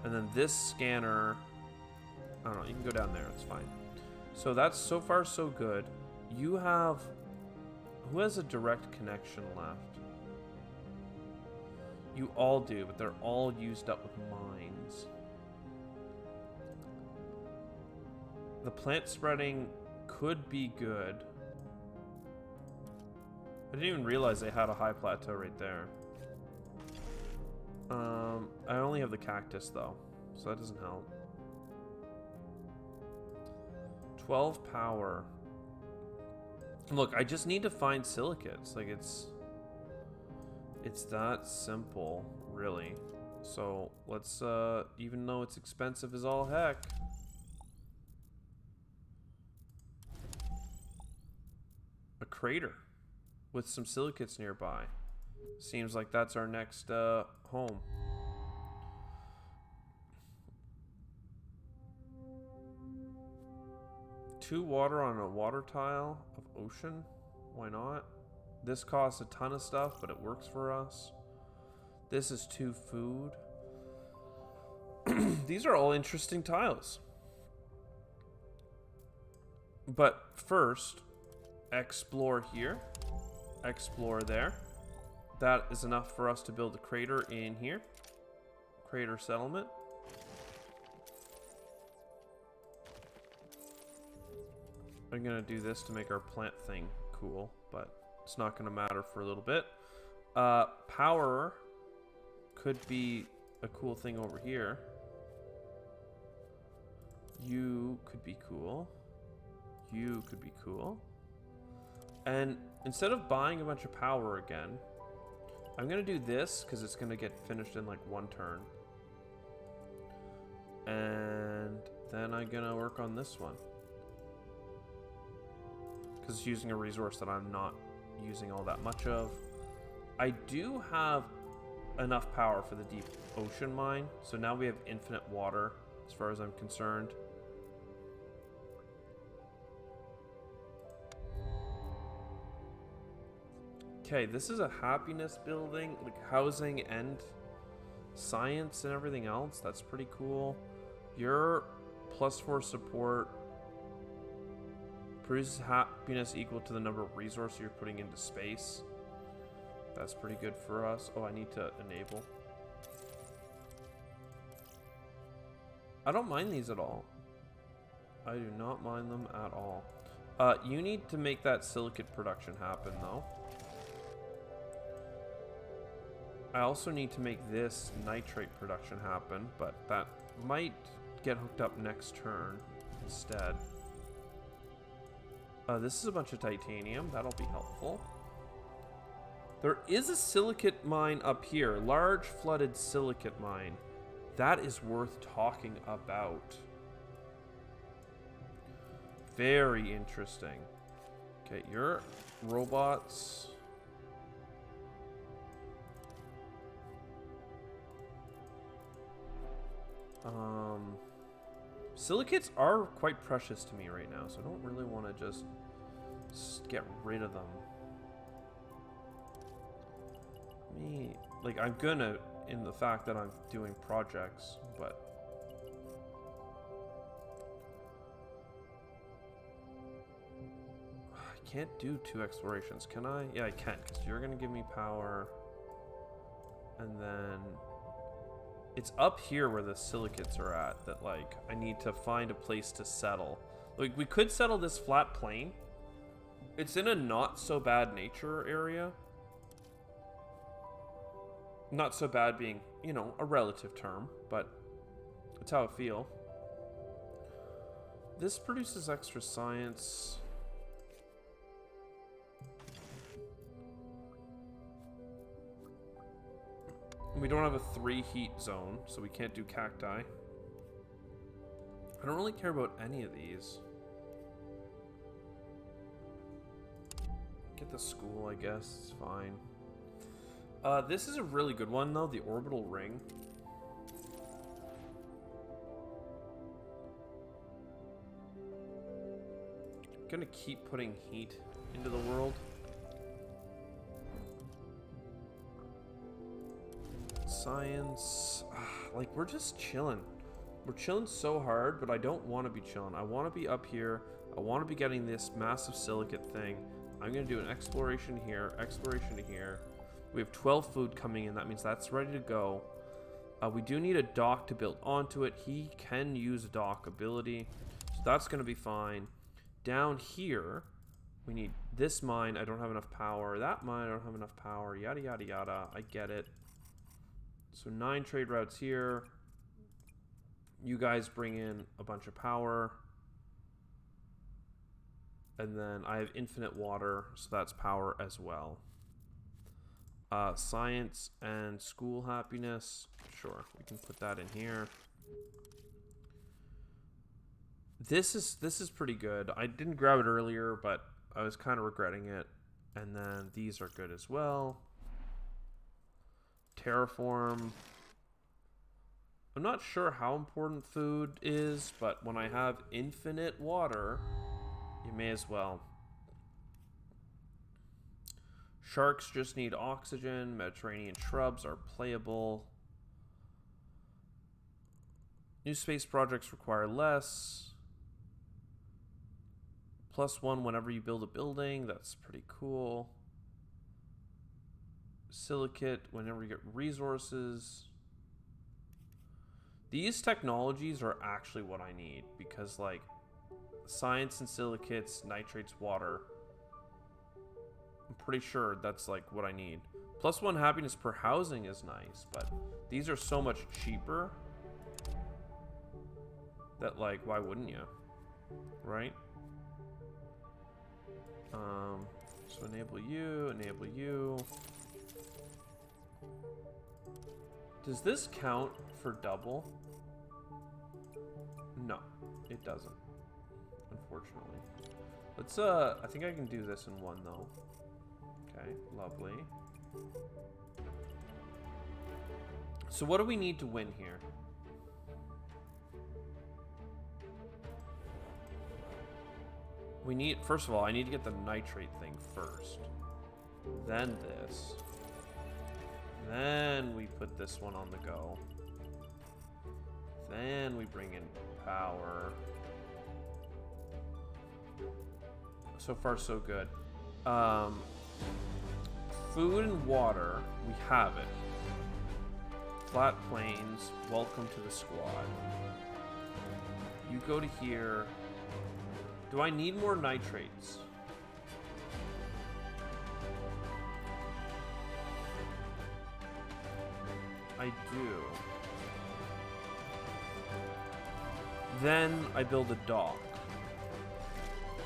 And then this scanner. I don't know. You can go down there. It's fine. So that's so far so good. You have Who has a direct connection left? You all do, but they're all used up with mines. The plant spreading could be good. I didn't even realize they had a high plateau right there. I only have the cactus though, so that doesn't help. 12 power. Look, I just need to find silicates. Like it's that simple, really. So let's even though it's expensive as all heck. A crater with some silicates nearby. Seems like that's our next home. Two water on a water tile of ocean. Why not? This costs a ton of stuff, but it works for us. This is 2 food. These are all interesting tiles. But first, explore here. Explore there. That is enough for us to build a crater in here. Crater settlement. I'm gonna do this to make our plant thing cool, but it's not gonna matter for a little bit. Power could be a cool thing over here. You could be cool. You could be cool. And instead of buying a bunch of power again, I'm gonna do this because it's gonna get finished in like 1 turn. And then I'm gonna work on this one. Because it's using a resource that I'm not using all that much of. I do have enough power for the deep ocean mine, so now we have infinite water as far as I'm concerned. Okay, this is a happiness building, like housing and science and everything else. That's pretty cool. Your +4 support produces happiness equal to the number of resources you're putting into space. That's pretty good for us. Oh, I need to enable. I don't mind these at all. I do not mind them at all. You need to make that silicate production happen, though. I also need to make this nitrate production happen, but that might get hooked up next turn instead. This is a bunch of titanium. That'll be helpful. There is a silicate mine up here. Large flooded silicate mine. That is worth talking about. Very interesting. Okay, your robots. Silicates are quite precious to me right now, so I don't really want to just get rid of them. I'm gonna, in the fact that I'm doing projects, but I can't do 2 explorations, can I? Yeah, I can, because you're gonna give me power, and then it's up here where the silicates are at that, like, I need to find a place to settle. Like, we could settle this flat plain. It's in a not so bad nature area. Not so bad being, you know, a relative term, but that's how I feel. This produces extra science. We don't have a 3 heat zone, so we can't do cacti. I don't really care about any of these. Get the school, I guess. It's fine. This is a really good one, though. The orbital ring. I'm gonna keep putting heat into the world. Science. Like, we're just chilling. We're chilling so hard, but I don't want to be chilling. I want to be up here. I want to be getting this massive silicate thing. I'm going to do an exploration here, exploration here. We have 12 food coming in. That means that's ready to go. We do need a dock to build onto it. He can use a dock ability, so that's going to be fine. Down here, we need this mine. I don't have enough power. That mine, I don't have enough power. Yada, yada, yada. I get it. So 9 trade routes here. You guys bring in a bunch of power. And then I have infinite water, so that's power as well. Science and school happiness. Sure, we can put that in here. This is pretty good. I didn't grab it earlier, but I was kind of regretting it. And then these are good as well. Terraform. I'm not sure how important food is, but when I have infinite water, you may as well. Sharks just need oxygen. Mediterranean shrubs are playable. New space projects require less. +1 whenever you build a building. That's pretty cool. Silicate whenever you get resources. These technologies are actually what I need, because like science and silicates, nitrates, water. I'm pretty sure that's like what I need. +1 happiness per housing is nice, but these are so much cheaper that like, why wouldn't you? Right? So enable you, enable you. Does this count for double? No, it doesn't, unfortunately. Let's, I think I can do this in one, though. Okay, lovely. So what do we need to win here? We need, first of all, I need to get the nitrate thing first. Then this. Then we put this one on the go. Then we bring in power. So far, so good. Food and water, we have it. Flat plains, welcome to the squad. You go to here. Do I need more nitrates? I do. Then I build a dock.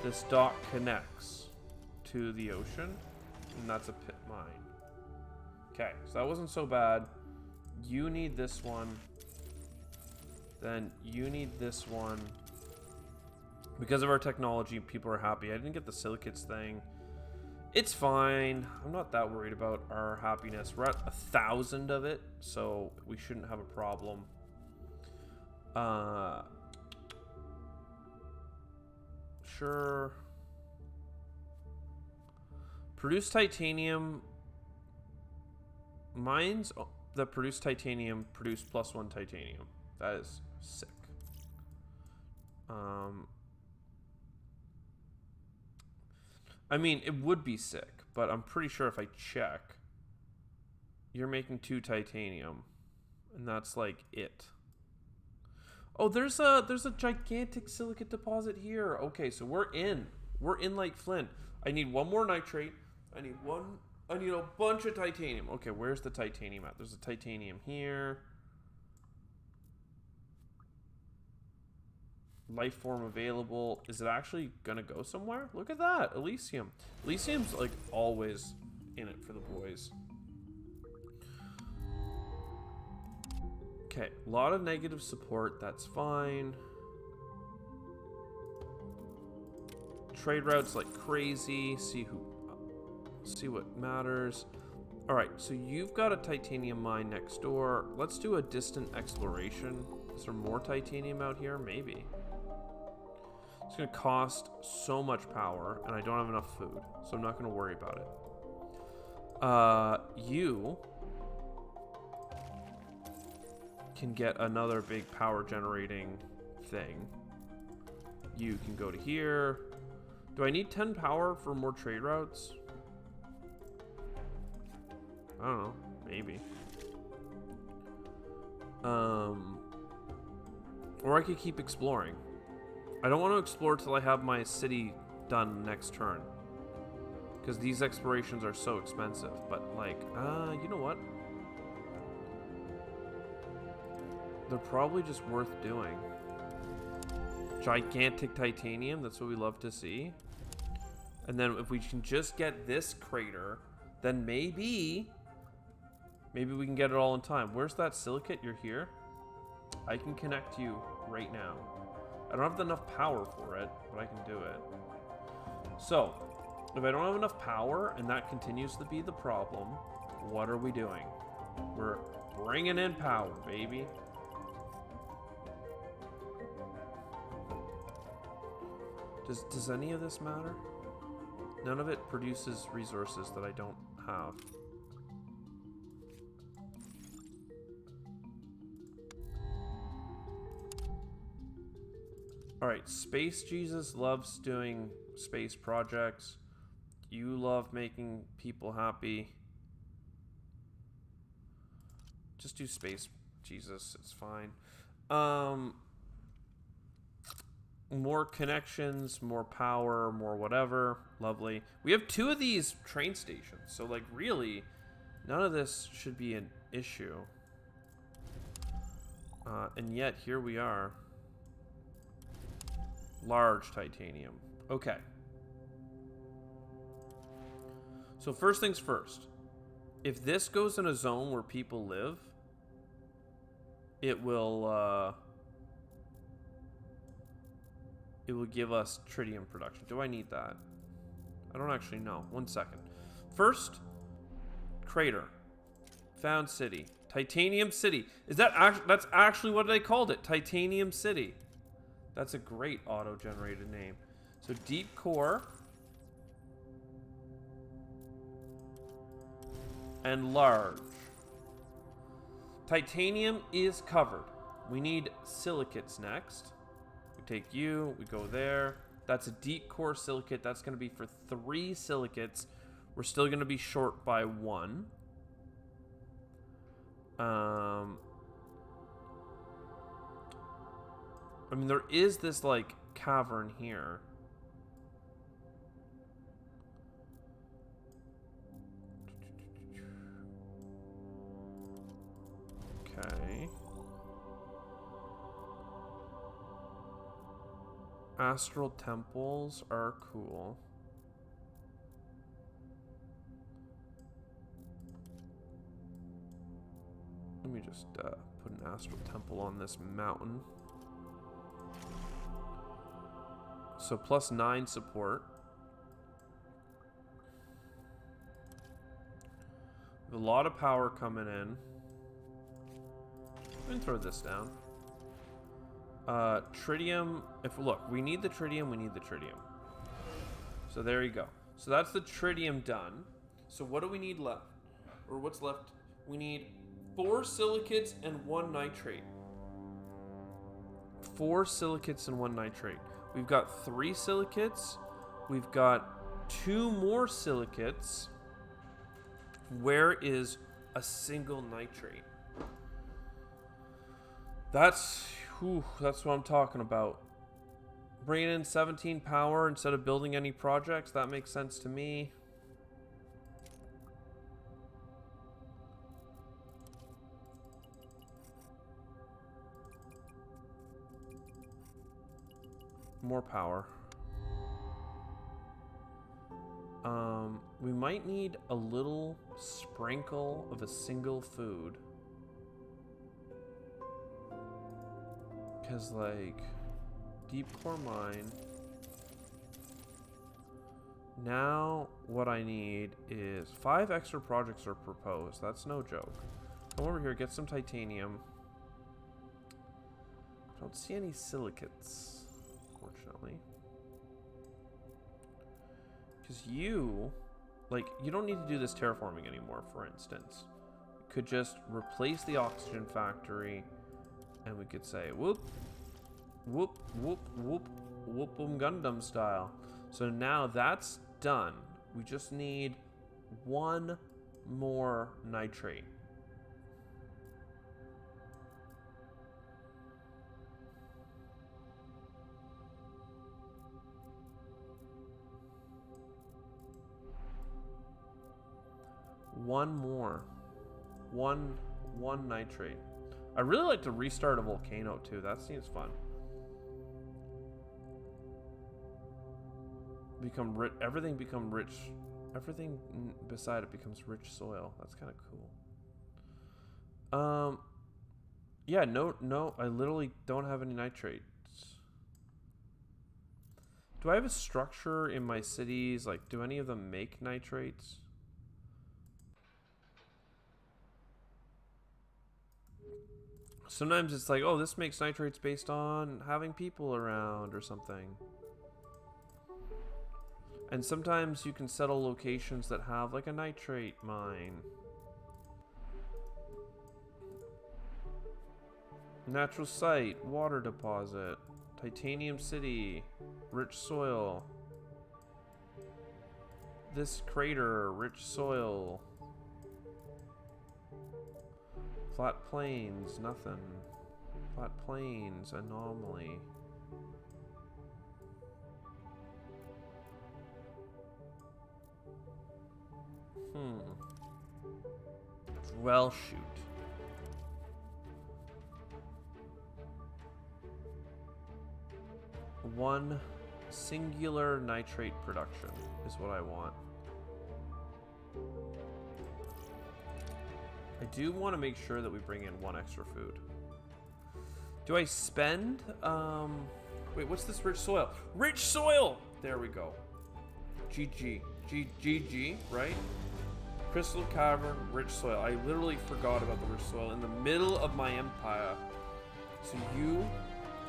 This dock connects to the ocean, and that's a pit mine. Okay, so that wasn't so bad. You need this one. Then you need this one. Because of our technology, people are happy. I didn't get the silicates thing. It's fine. I'm not that worried about our happiness. We're at 1,000 of it, so we shouldn't have a problem. Sure. Produce titanium. Mines that produce titanium produce +1 titanium. That is sick. I mean, it would be sick, but I'm pretty sure if I check, you're making 2 titanium, and that's like it. Oh, there's a gigantic silicate deposit here. Okay, so we're in like Flint. I need 1 more nitrate. I need a bunch of titanium. Okay, where's the titanium at? There's a titanium here. Life form available. Is it actually gonna go somewhere? Look at that, Elysium. Elysium's like always in it for the boys. Okay, a lot of negative support. That's fine. Trade routes like crazy. See what matters. All right, so you've got a titanium mine next door. Let's do a distant exploration. Is there more titanium out here? Maybe. It's going to cost so much power, and I don't have enough food, so I'm not going to worry about it. You can get another big power generating thing. You can go to here. Do I need 10 power for more trade routes? I don't know. Maybe. Or I could keep exploring. I don't want to explore till I have my city done next turn. Because these explorations are so expensive. But, like, you know what? They're probably just worth doing. Gigantic titanium, that's what we love to see. And then if we can just get this crater, then maybe we can get it all in time. Where's that silicate? You're here? I can connect you right now. I don't have enough power for it, but I can do it. So, if I don't have enough power, and that continues to be the problem, what are we doing? We're bringing in power, baby. Does any of this matter? None of it produces resources that I don't have. Alright, Space Jesus loves doing space projects. You love making people happy. Just do Space Jesus, it's fine. More connections, more power, more whatever. Lovely. We have 2 of these train stations, so like really, none of this should be an issue. And yet, here we are. Large titanium. Okay. So first things first. If this goes in a zone where people live, it will give us tritium production. Do I need that? I don't actually know. 1 second. First, crater. Found city. Titanium City. Is that that's actually what they called it? Titanium City. That's a great auto-generated name. So deep core and large. Titanium is covered. We need silicates next. We take you, we go there. That's a deep core silicate. That's going to be for 3 silicates. We're still going to be short by 1. I mean, there is this, like, cavern here. Okay. Astral temples are cool. Let me just put an astral temple on this mountain. So +9 support. With a lot of power coming in. I'm gonna throw this down. Tritium. Look, we need the tritium. We need the tritium. So there you go. So that's the tritium done. So what do we need left? Or what's left? We need 4 silicates and 1 nitrate. 4 silicates and 1 nitrate. We've got 3 silicates. We've got 2 more silicates. Where is a single nitrate? That's what I'm talking about. Bringing in 17 power instead of building any projects. That makes sense to me. More power. We might need a little sprinkle of a single food. Because, like, deep core mine. Now, what I need is 5 extra projects are proposed. That's no joke. Come over here, get some titanium. I don't see any silicates, fortunately. Because you don't need to do this terraforming anymore, for instance. We could just replace the oxygen factory, and we could say, whoop, whoop, whoop, whoop, whoop, boom, Gundam style. So now that's done. We just need one more nitrate. One more. One nitrate. I really like to restart a volcano too. That seems fun. Everything become rich. Everything beside it becomes rich soil. That's kind of cool. Yeah, no, I literally don't have any nitrates. Do I have a structure in my cities? Like, do any of them make nitrates? Sometimes it's like, oh, this makes nitrates based on having people around or something. And sometimes you can settle locations that have like a nitrate mine. Natural site, water deposit, titanium city, rich soil. This crater, rich soil. Flat plains, nothing. Flat plains, anomaly. Well, shoot. One singular nitrate production is what I want. I do want to make sure that we bring in one extra food. Do I spend? Wait, what's this rich soil? Rich soil! There we go. GG. GG, right? Crystal cavern, rich soil. I literally forgot about the rich soil in the middle of my empire. So you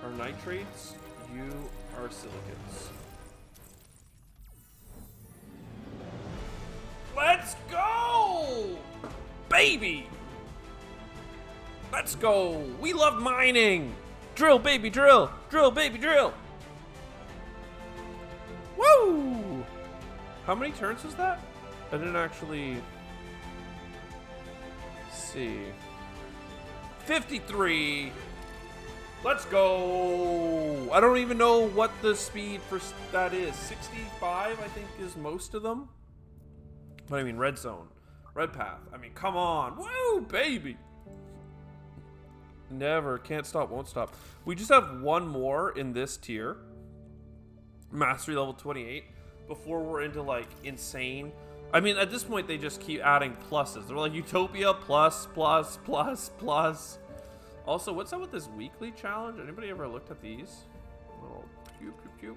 are nitrates, you are silicates. Let's go! Baby! Let's go! We love mining! Drill, baby, drill! Drill, baby, drill! Woo! How many turns was that? I didn't actually see. 53! Let's go! I don't even know what the speed for that is. 65, I think, is most of them. But I mean, red zone. Red path. I mean, come on. Woo, baby! Never. Can't stop, won't stop. We just have one more in this tier. Mastery level 28. Before we're into, like, insane. I mean, at this point, they just keep adding pluses. They're like, Utopia, plus, plus, plus, plus. Also, what's up with this weekly challenge? Anybody ever looked at these? Little pew, pew, pew.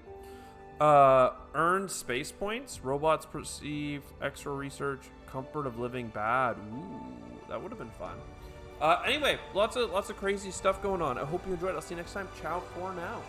Earn space points. Robots perceive extra research. Comfort of living bad. Ooh, that would have been fun. Anyway, lots of crazy stuff going on. I hope you enjoyed. I'll see you next time. Ciao for now.